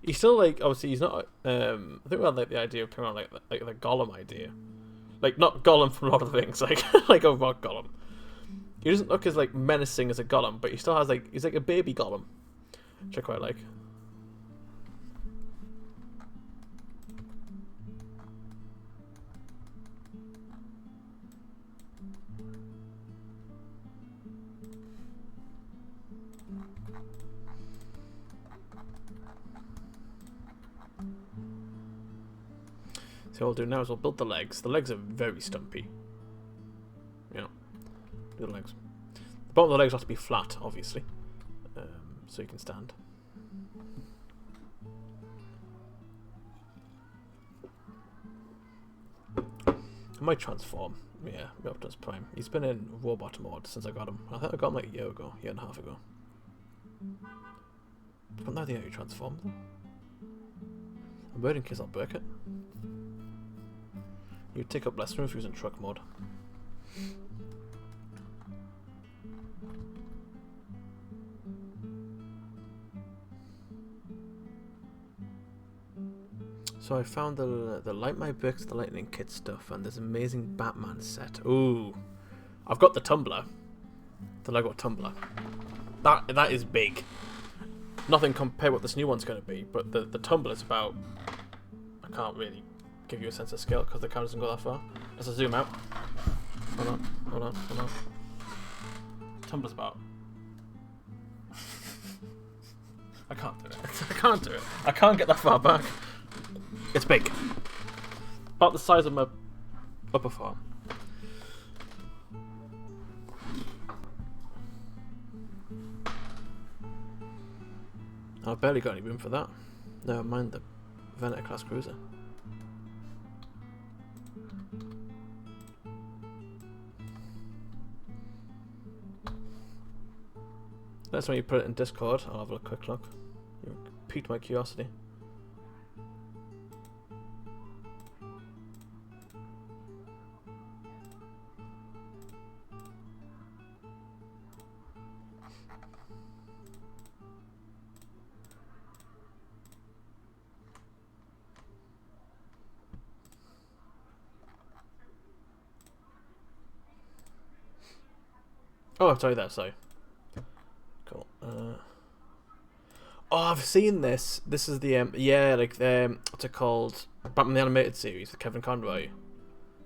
He's still like, obviously he's not, I think we had like the idea of coming on like the Gollum idea. Like, not Gollum from Lord of the Rings, like like a rock Gollum. He doesn't look as like menacing as a Gollum, but he still has like, he's like a baby Gollum, which I quite like. So what we'll do now is we'll build the legs. The legs are very stumpy. Yeah, do the legs. The bottom of the legs have to be flat, obviously, so you can stand. I might transform. Yeah, Optimus Prime. He's been in robot mode since I got him. I think I got him like a year and a half ago. But now the how you transform though. I'm worried in case I'll break it. You take up less room if you're using truck mode. So I found the Light My Bricks, the Lightning Kit stuff, and this amazing Batman set. Ooh, I've got the tumbler, the Lego tumbler. That is big. Nothing compared what this new one's going to be, but the tumbler's about. I can't really give you a sense of scale because the camera doesn't go that far. Let's zoom out. Hold on. Tumbler's about. I can't do it. I can't do it. I can't get that far back. It's big. About the size of my upper farm. I've barely got any room for that. Never mind the Venator class cruiser. That's when you put it in Discord. I'll have a quick look. You piqued my curiosity. Oh, I'll tell you that, sorry. Cool. Oh, I've seen this. This is the, yeah, like, what's it called? Batman the Animated Series with Kevin Conroy.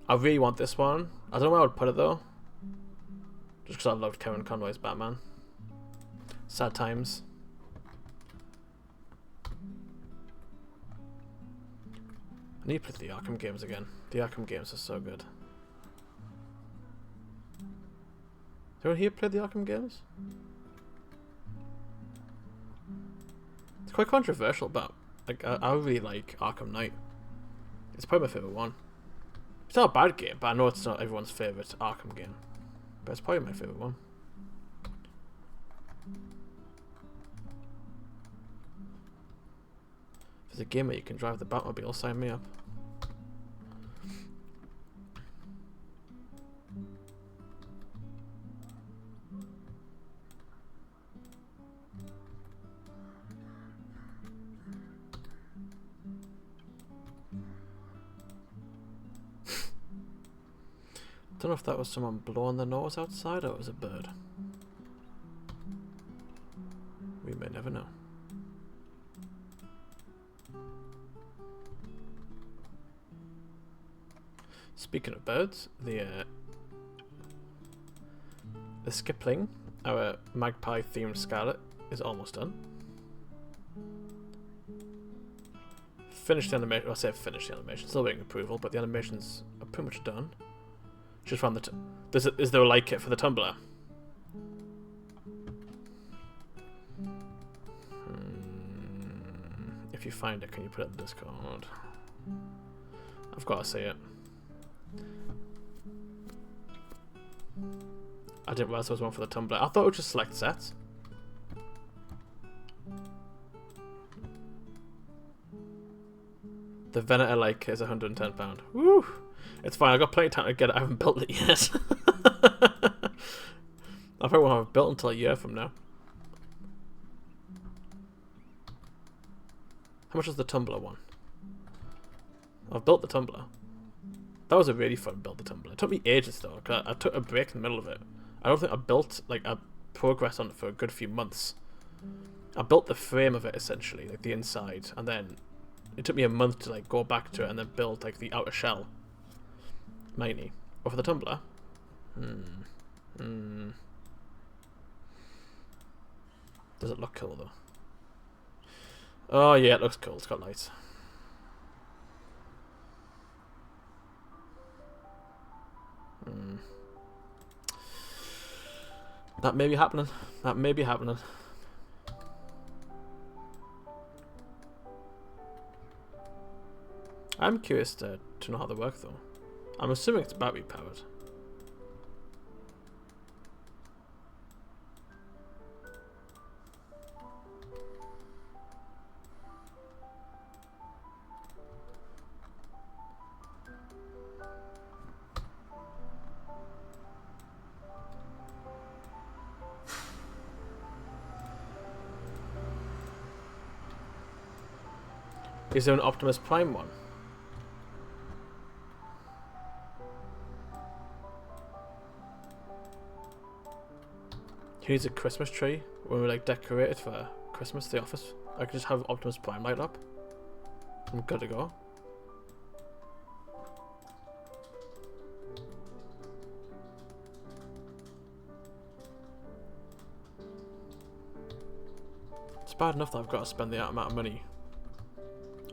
I really want this one. I don't know where I would put it, though. Just because I loved Kevin Conroy's Batman. Sad times. I need to play the Arkham games again. The Arkham games are so good. Has anyone here played the Arkham games? It's quite controversial, but like I really like Arkham Knight. It's probably my favourite one. It's not a bad game, but I know it's not everyone's favourite Arkham game. But it's probably my favourite one. If there's a game where you can drive the Batmobile, sign me up. I don't know if that was someone blowing their nose outside or it was a bird. We may never know. Speaking of birds, the Skipling, our magpie themed Skylet, is almost done. Finished the animation. Well, I say finished the animation. Still waiting approval, but the animations are pretty much done. Just found the is there a like kit for the tumbler? If you find it, can you put it in Discord? I've got to see it. I didn't realize there was one for the tumbler. I thought it was just select sets. The Venator like kit is £110. Woo! It's fine, I've got plenty of time to get it. I haven't built it yet. I probably won't have it built until a year from now. How much was the tumbler one? I've built the tumbler. That was a really fun build, the tumbler. It took me ages though, because I took a break in the middle of it. I don't think I built, like, I progressed on it for a good few months. I built the frame of it essentially, like the inside, and then it took me a month to like go back to it and then build like the outer shell. Mighty. Or for the tumbler? Does it look cool though? Oh yeah, it looks cool. It's got lights. That may be happening. That may be happening. I'm curious to know how they work though. I'm assuming it's battery powered. Is there an Optimus Prime one? Who needs a Christmas tree when we like decorate it for Christmas, the office? I could just have Optimus Prime light up. I'm good to go. It's bad enough that I've got to spend the amount of money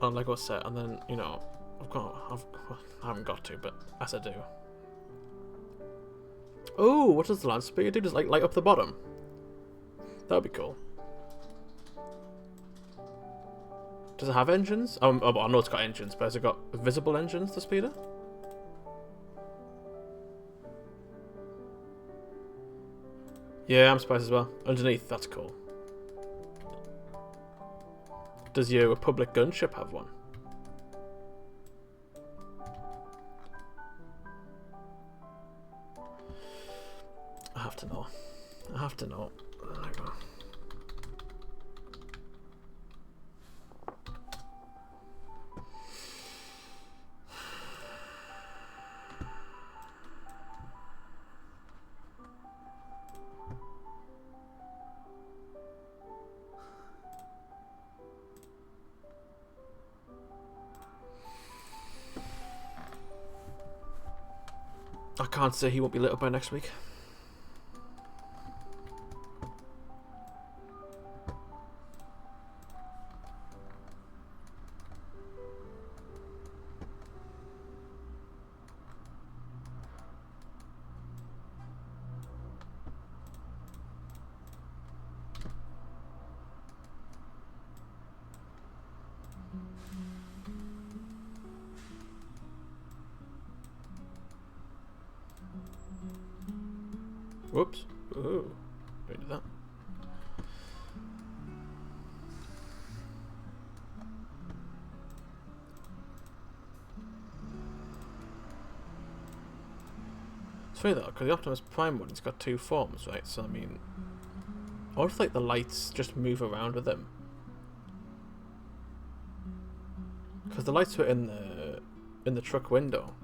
on Lego set, and then, you know, I haven't got to, but as I do. Oh, what does the land speeder do? Just like light up the bottom? That would be cool. Does it have engines? Oh, I know it's got engines, but has it got visible engines, the speeder? Yeah, I'm surprised as well. Underneath, that's cool. Does your Republic gunship have one? I have to know. I have to know. There we go. I can't say he won't be lit up by next week. Whoops. Ooh. Who did that? It's funny though, because the Optimus Prime one, he's got two forms, right? So I mean, I wonder if like the lights just move around with him. Because the lights were in the truck window.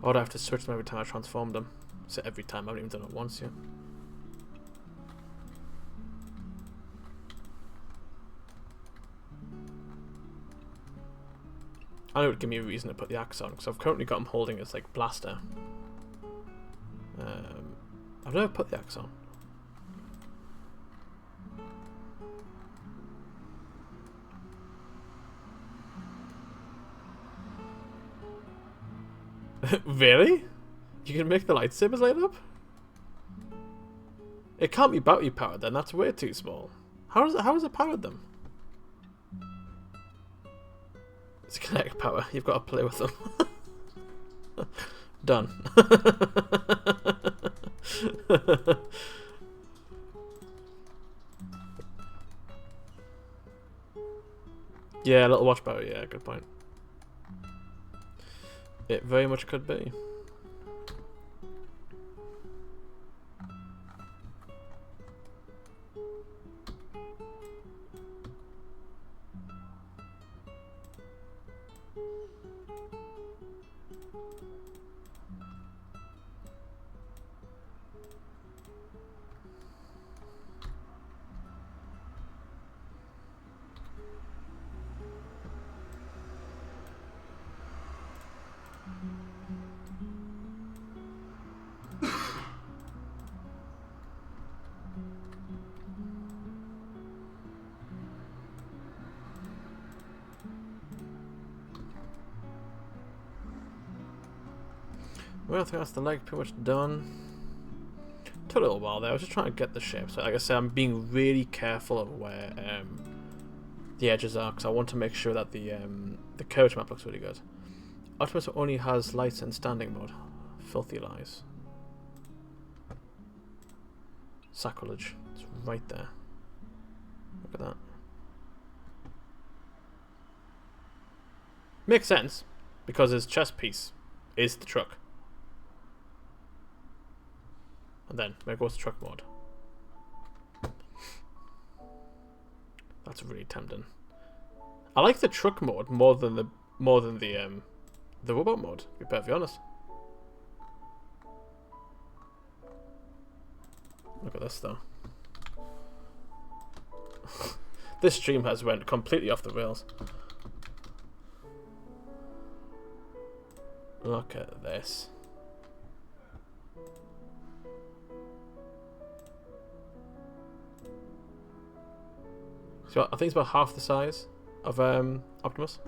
I would have to switch them every time I transformed them. So every time, I haven't even done it once yet. I know it would give me a reason to put the axe on, because I've currently got him holding his like blaster. I've never put the axe on. Really? You can make the lightsabers light up? It can't be battery powered then, that's way too small. How is it powered then? It's kinetic power, you've got to play with them. Done. Yeah, a little watch battery, yeah, good point. It very much could be. Well, I think that's the leg pretty much done. Took a little while there. I was just trying to get the shape. So, like I said, I'm being really careful of where the edges are, because I want to make sure that the curvature map looks really good. Optimus only has lights in standing mode. Filthy lies. Sacrilege. It's right there. Look at that. Makes sense, because his chest piece is the truck. And then there goes the truck mode. That's really tempting. I like the truck mode more than the robot mode, to be perfectly honest. Look at this though. This stream has went completely off the rails. Look at this. So I think it's about half the size of Optimus.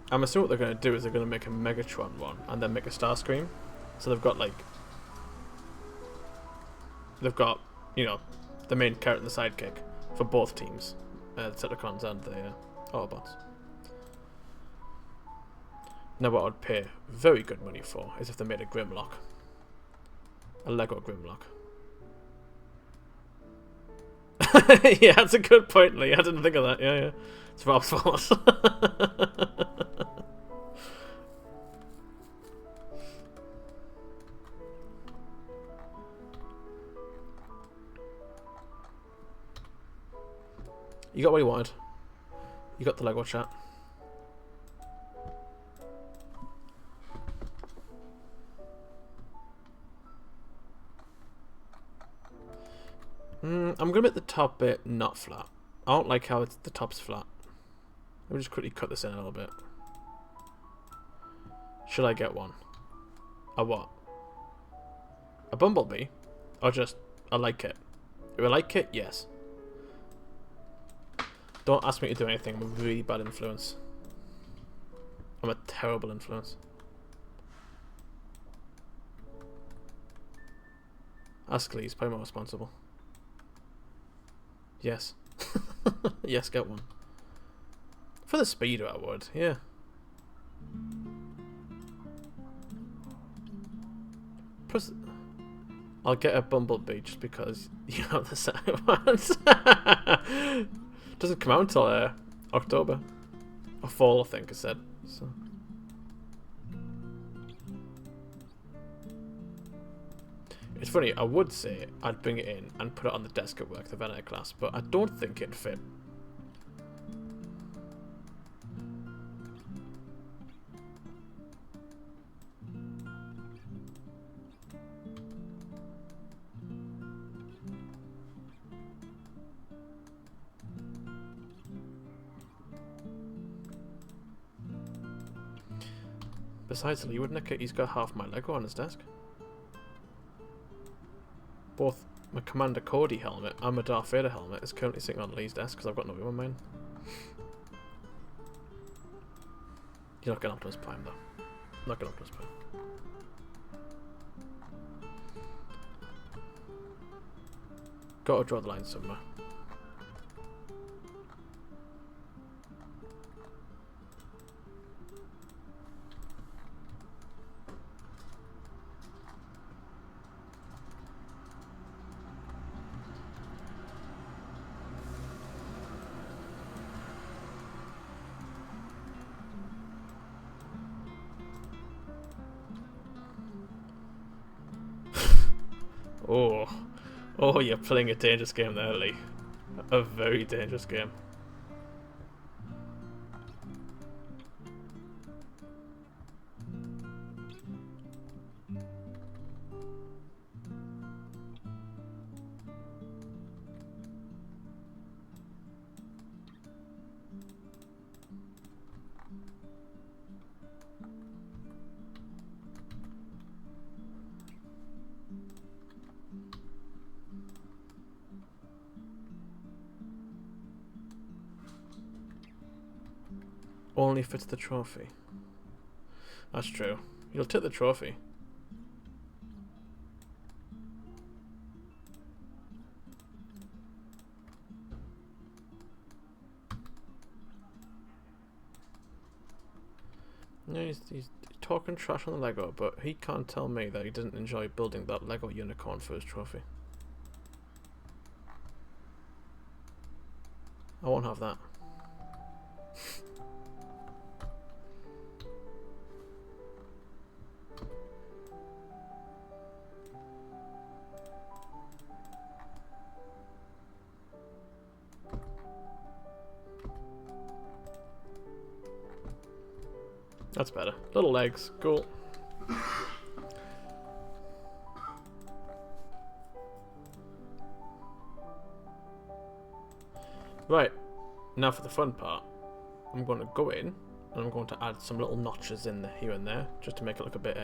I'm assuming what they're going to do is they're going to make a Megatron one and then make a Starscream. So they've got like, you know, the main character and the sidekick for both teams, the Decepticons and the Autobots. Now what I'd pay very good money for is if they made a Grimlock. A Lego Grimlock. Yeah, that's a good point, Lee. I didn't think of that. Yeah, yeah. It's Rob's fault. You got what you wanted. You got the Lego chat. I'm going to make the top bit not flat. I don't like how the top's flat. Let me just quickly cut this in a little bit. Should I get one? A what? A Bumblebee? Or just a light kit? If a light kit, yes. Don't ask me to do anything. I'm a really bad influence. I'm a terrible influence. Ask Lee, he's probably more responsible. Yes. Yes, get one. For the speeder, I would. Yeah. Plus, I'll get a Bumblebee just because you have the second ones. Doesn't come out until October. Or fall, I think I said. So. It's funny, I would say I'd bring it in and put it on the desk at work, the Venator class, but I don't think it'd fit. Besides, Leeward Nicker, he's got half my Lego on his desk. Both my Commander Cody helmet and my Darth Vader helmet is currently sitting on Lee's desk because I've got no room on mine. You're not getting Optimus Prime though. Not getting Optimus Prime. Gotta draw the line somewhere. Oh, you're playing a dangerous game there, Lee. A very dangerous game. Only fits the trophy. That's true. You'll take the trophy. No, he's talking trash on the Lego, but he can't tell me that he didn't enjoy building that Lego unicorn for his trophy. I won't have that. That's better. Little legs, cool. Right, now for the fun part. I'm going to go in and I'm going to add some little notches in there, here and there, just to make it look a bit,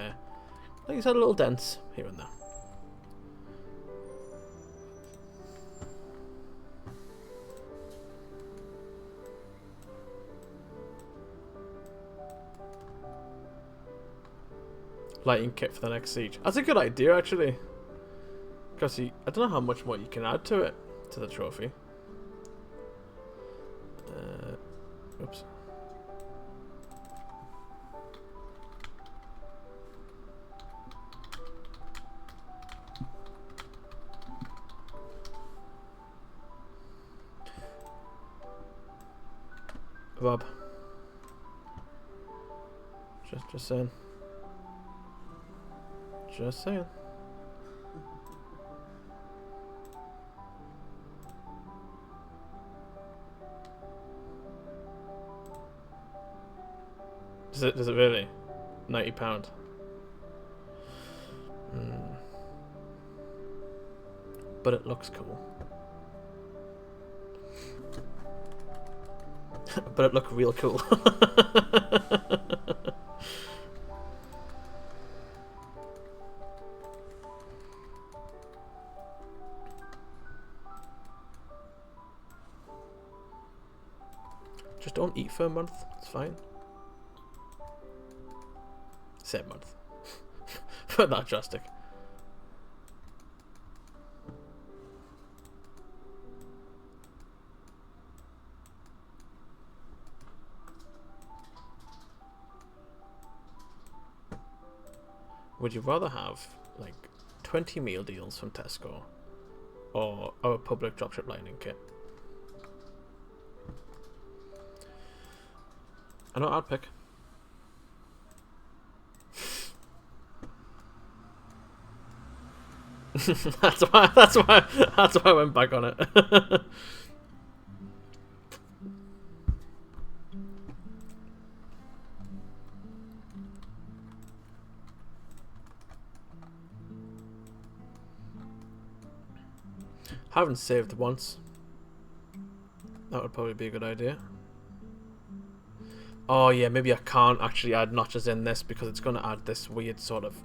like you said, a little dense here and there. Lighting kit for the next siege. That's a good idea, actually. Because I don't know how much more you can add to it, to the trophy. Oops. Rob. Just saying. Just saying. Does it really? £90. But it looks cool. But it looked real cool. Just don't eat for a month. It's fine. Say a month. But not drastic. Would you rather have like 20 meal deals from Tesco or a public dropship lightning kit? I know what I'd pick. that's why I went back on it. Haven't saved once. That would probably be a good idea. Oh yeah, maybe I can't actually add notches in this because it's going to add this weird sort of...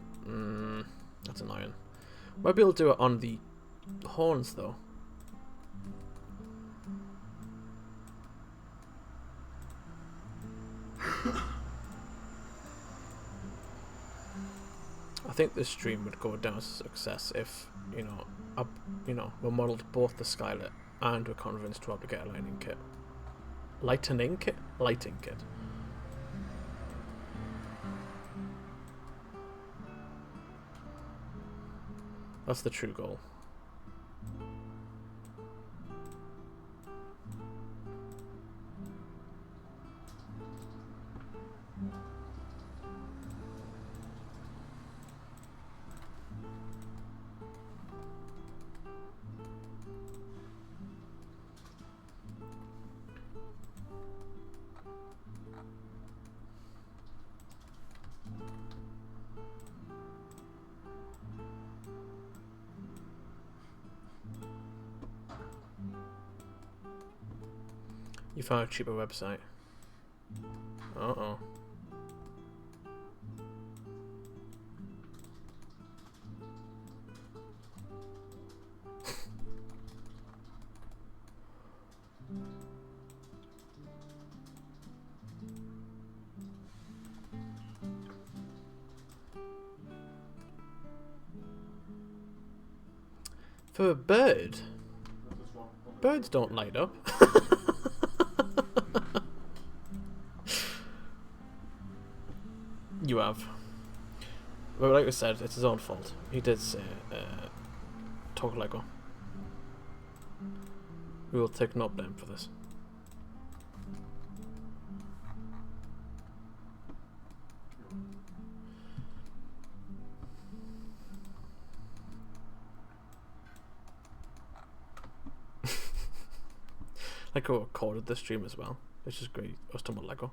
that's annoying. Might be able to do it on the horns though. I think this stream would go down as a success if, you know, we modelled both the Skylet and we're convinced to get a lightning kit. Lightning kit? Lighting kit. That's the true goal. You found a cheaper website. Uh-oh. For a bird? Birds don't light up. You have. Well, like I said, it's his own fault. He did say, talk Lego. We will take no blame for this. Lego recorded the stream as well, which is great. I was talking about Lego.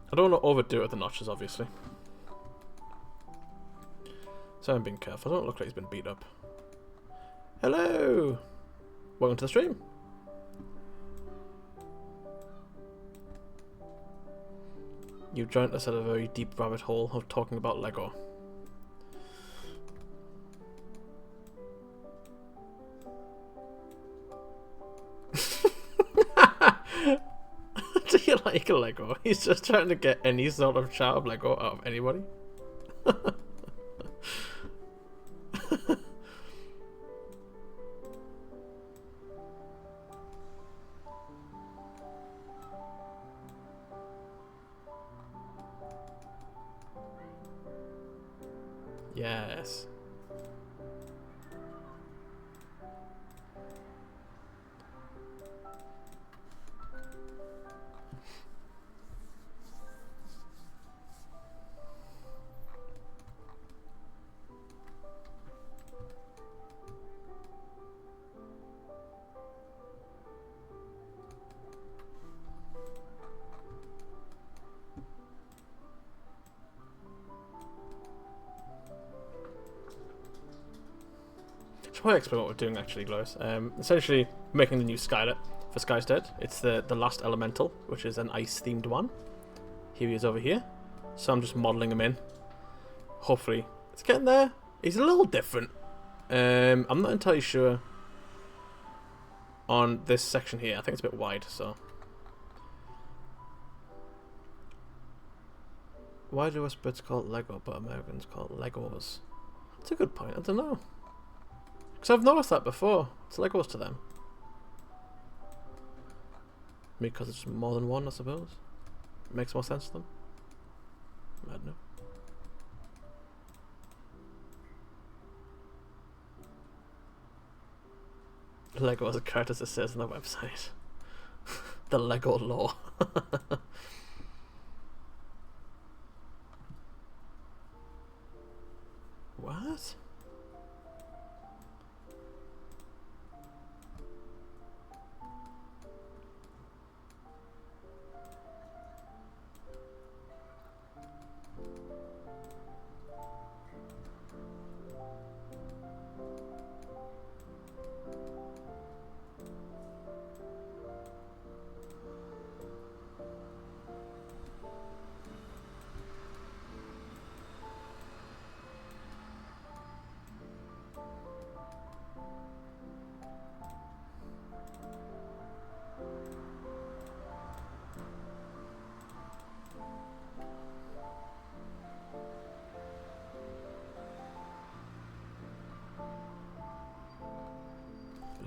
I don't want to overdo it with the notches, obviously. So I'm being careful. I don't look like he's been beat up. Hello! Welcome to the stream. You joined us at a very deep rabbit hole of talking about Lego. Do you like Lego? He's just trying to get any sort of chart of Lego out of anybody. Yes. probably explain what we're doing actually, Lois. Essentially, making the new Skylet for Skystead. It's the last elemental, which is an ice-themed one. Here he is over here. So I'm just modelling him in. Hopefully, it's getting there. He's a little different. I'm not entirely sure on this section here. I think it's a bit wide, so. Why do us Brits call it Lego, but Americans call it Legos? That's a good point. I don't know. Because I've noticed that before. It's Legos to them. Maybe because it's more than one, I suppose. It makes more sense to them. I don't know. Lego as a character, as it says on the website. The Lego lore. What?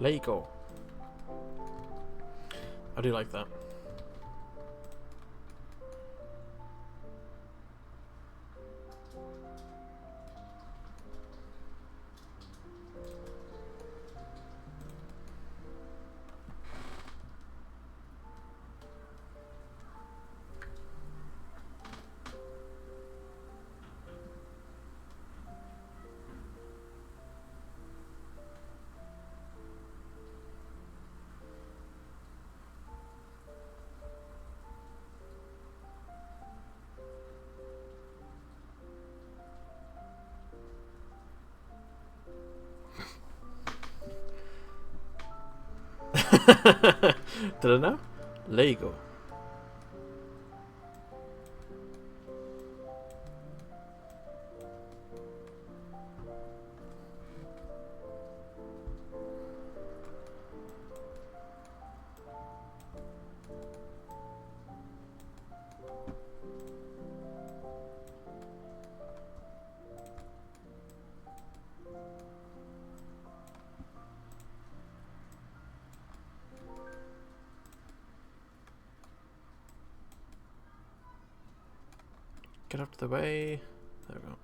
Lego. I do like that. Did I know? Lego. Get up to the way. There we go.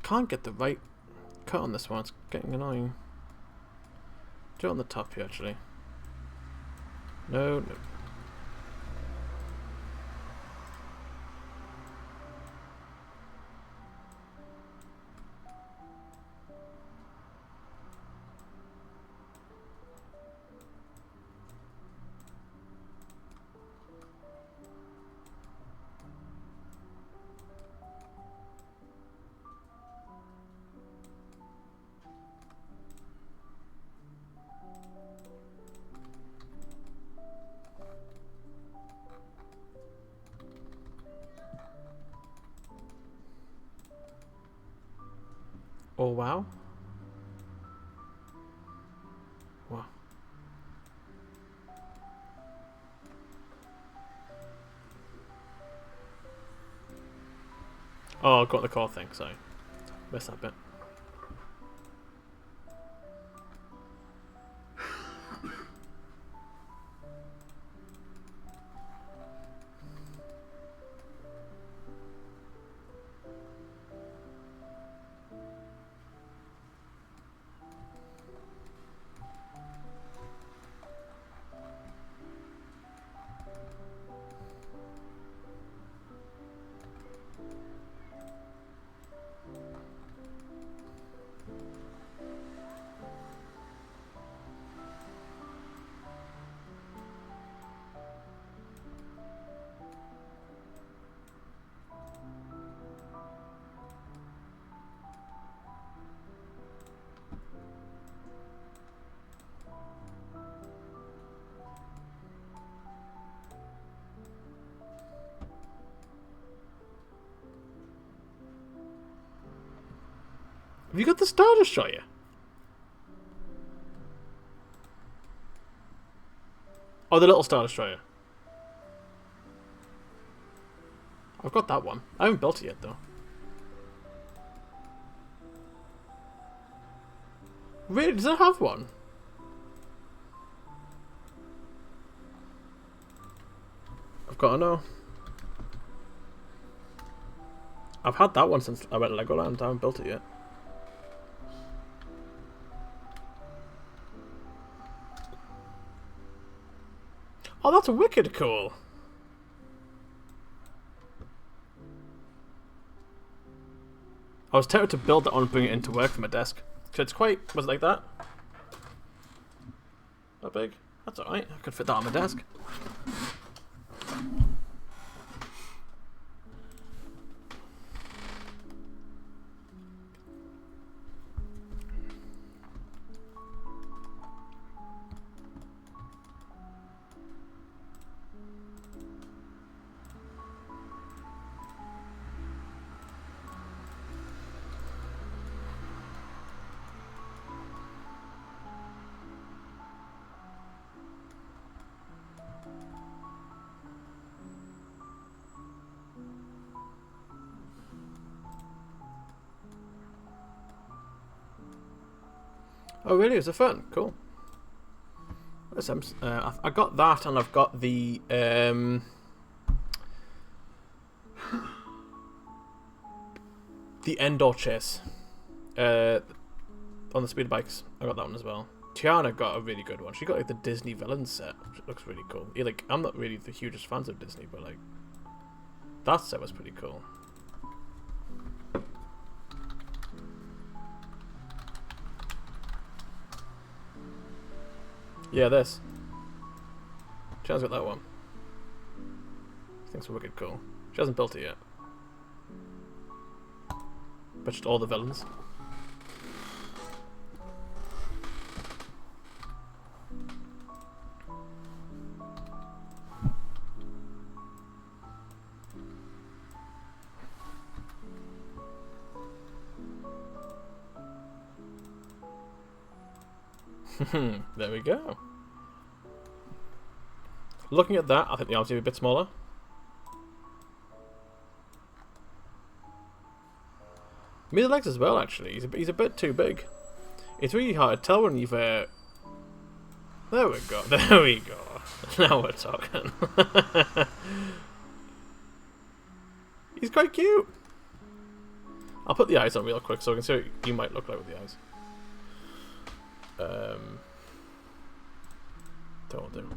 Can't get the right cut on this one. It's getting annoying. Do it on the top here, actually. No, no. Oh wow. Wow. Oh, I've got the core thing, sorry. Missed that bit. Have you got the Star Destroyer? Oh, the little Star Destroyer. I've got that one. I haven't built it yet, though. Really? Does it have one? I've got to know. I've had that one since I went to Legoland. I haven't built it yet. Oh, that's wicked cool. I was tempted to build that one and bring it into work for my desk. So it's quite... Was it like that? That big? That's alright. I could fit that on my desk. Oh really? Was it fun? Cool. I got that, and I've got the Endor chase on the speed bikes. I got that one as well. Tiana got a really good one. She got like the Disney villain set, which looks really cool. Yeah, like I'm not really the hugest fans of Disney, but like that set was pretty cool. Yeah, this. Tiana's got that one. I think it's wicked cool. She hasn't built it yet. But just all the villains. There we go. Looking at that, I think the arms are a bit smaller. Me the legs as well, actually. He's a bit too big. It's really hard to tell when you've... There we go. There we go. Now we're talking. He's quite cute. I'll put the eyes on real quick so we can see what you might look like with the eyes. Don't do.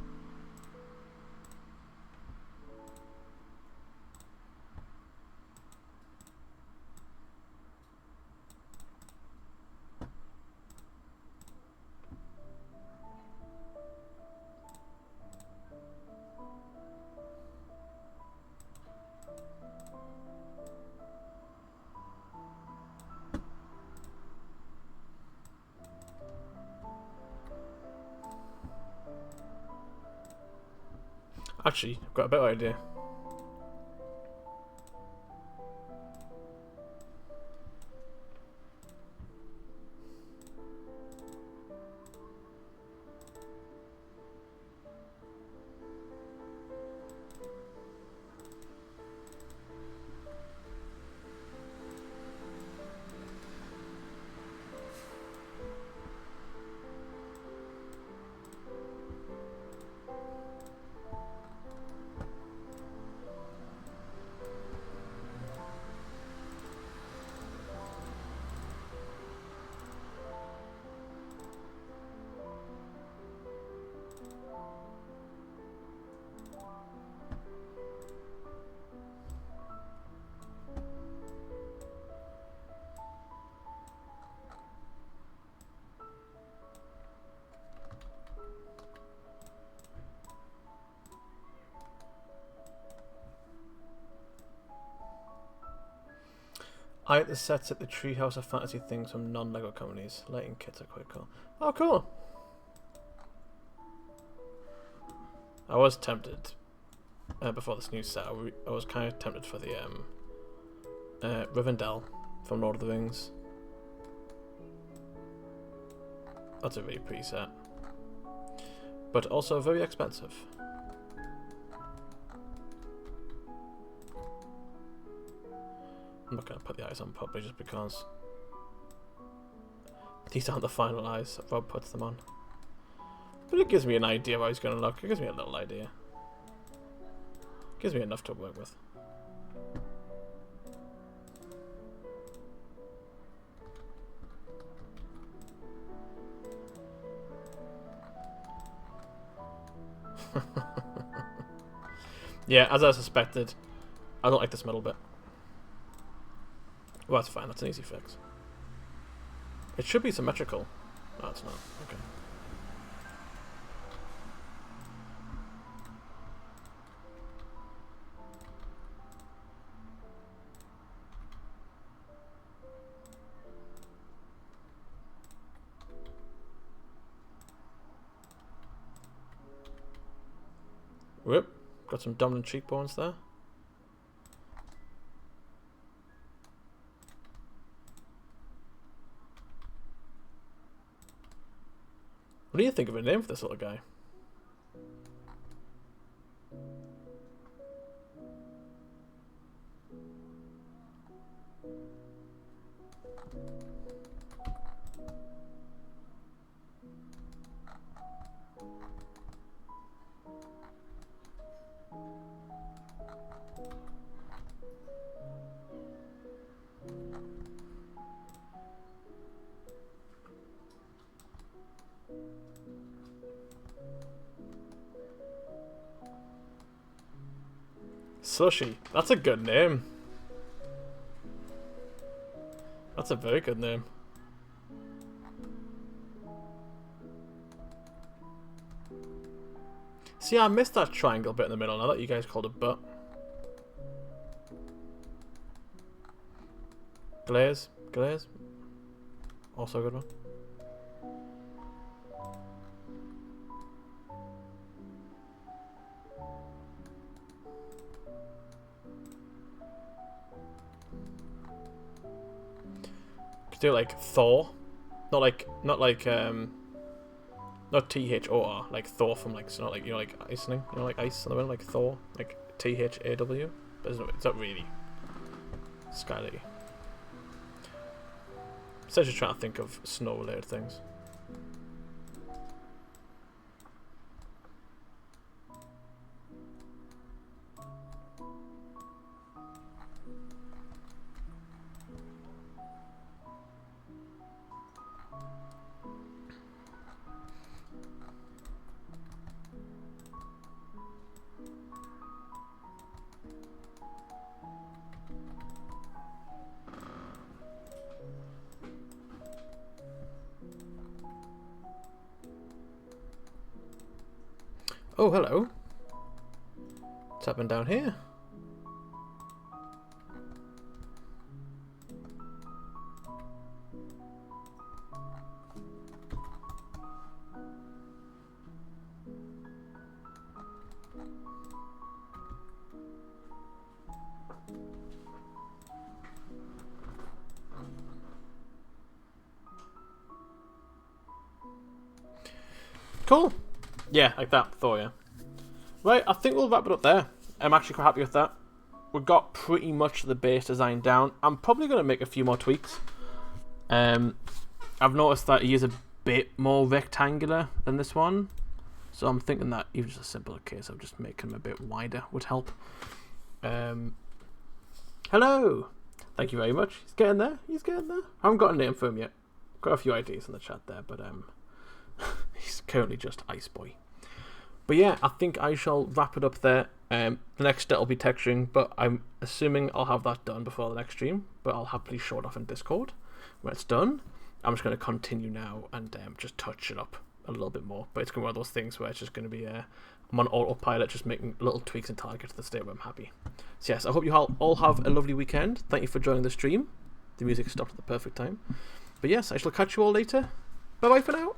Actually, I've got a better idea. I like the sets at the Treehouse of Fantasy things from non-Lego companies. Lighting kits are quite cool. Oh, cool. I was tempted before this new set. I was kind of tempted for the Rivendell from Lord of the Rings. That's a very pretty set. But also very expensive. I'm not going to put the eyes on properly just because these aren't the final eyes that Rob puts them on. But it gives me an idea of how he's going to look. It gives me a little idea. It gives me enough to work with. Yeah, as I suspected, I don't like this middle bit. Well, that's fine. That's an easy fix. It should be symmetrical. No, it's not. Okay. Whoop. Got some dominant cheekbones there. What do you think of a name for this little guy? Sushi. That's a good name. That's a very good name. See, I missed that triangle bit in the middle. Now that you guys called it butt. Glaze. Glaze. Also a good one. Do like Thaw, not Thor, like Thaw from like, so not like, you know, like icing, you know, like ice on the middle, like Thaw, like THAW, but it's not really Skylet. So I was just trying to think of snow related things. Oh, hello. What's happening down here? Cool. Yeah, like that, Thor, yeah. Right, I think we'll wrap it up there. I'm actually quite happy with that. We've got pretty much the base design down. I'm probably going to make a few more tweaks. I've noticed that he is a bit more rectangular than this one. So I'm thinking that even just a simpler case of just making him a bit wider would help. Hello! Thank you very much. He's getting there. He's getting there. I haven't got a name for him yet. Got a few ideas in the chat there, but he's currently just Ice Boy. But yeah, I think I shall wrap it up there. The next step will be texturing, but I'm assuming I'll have that done before the next stream. But I'll happily show it off in Discord when it's done. I'm just going to continue now and just touch it up a little bit more. But it's going to be one of ththose things where it's just going to be I'm on autopilot, just making little tweaks until I get to the state where I'm happy. So yes, I hope you all have a lovely weekend. Thank you for joining the stream. The music stopped at the perfect time. But yes, I shall catch you all later. Bye bye for now.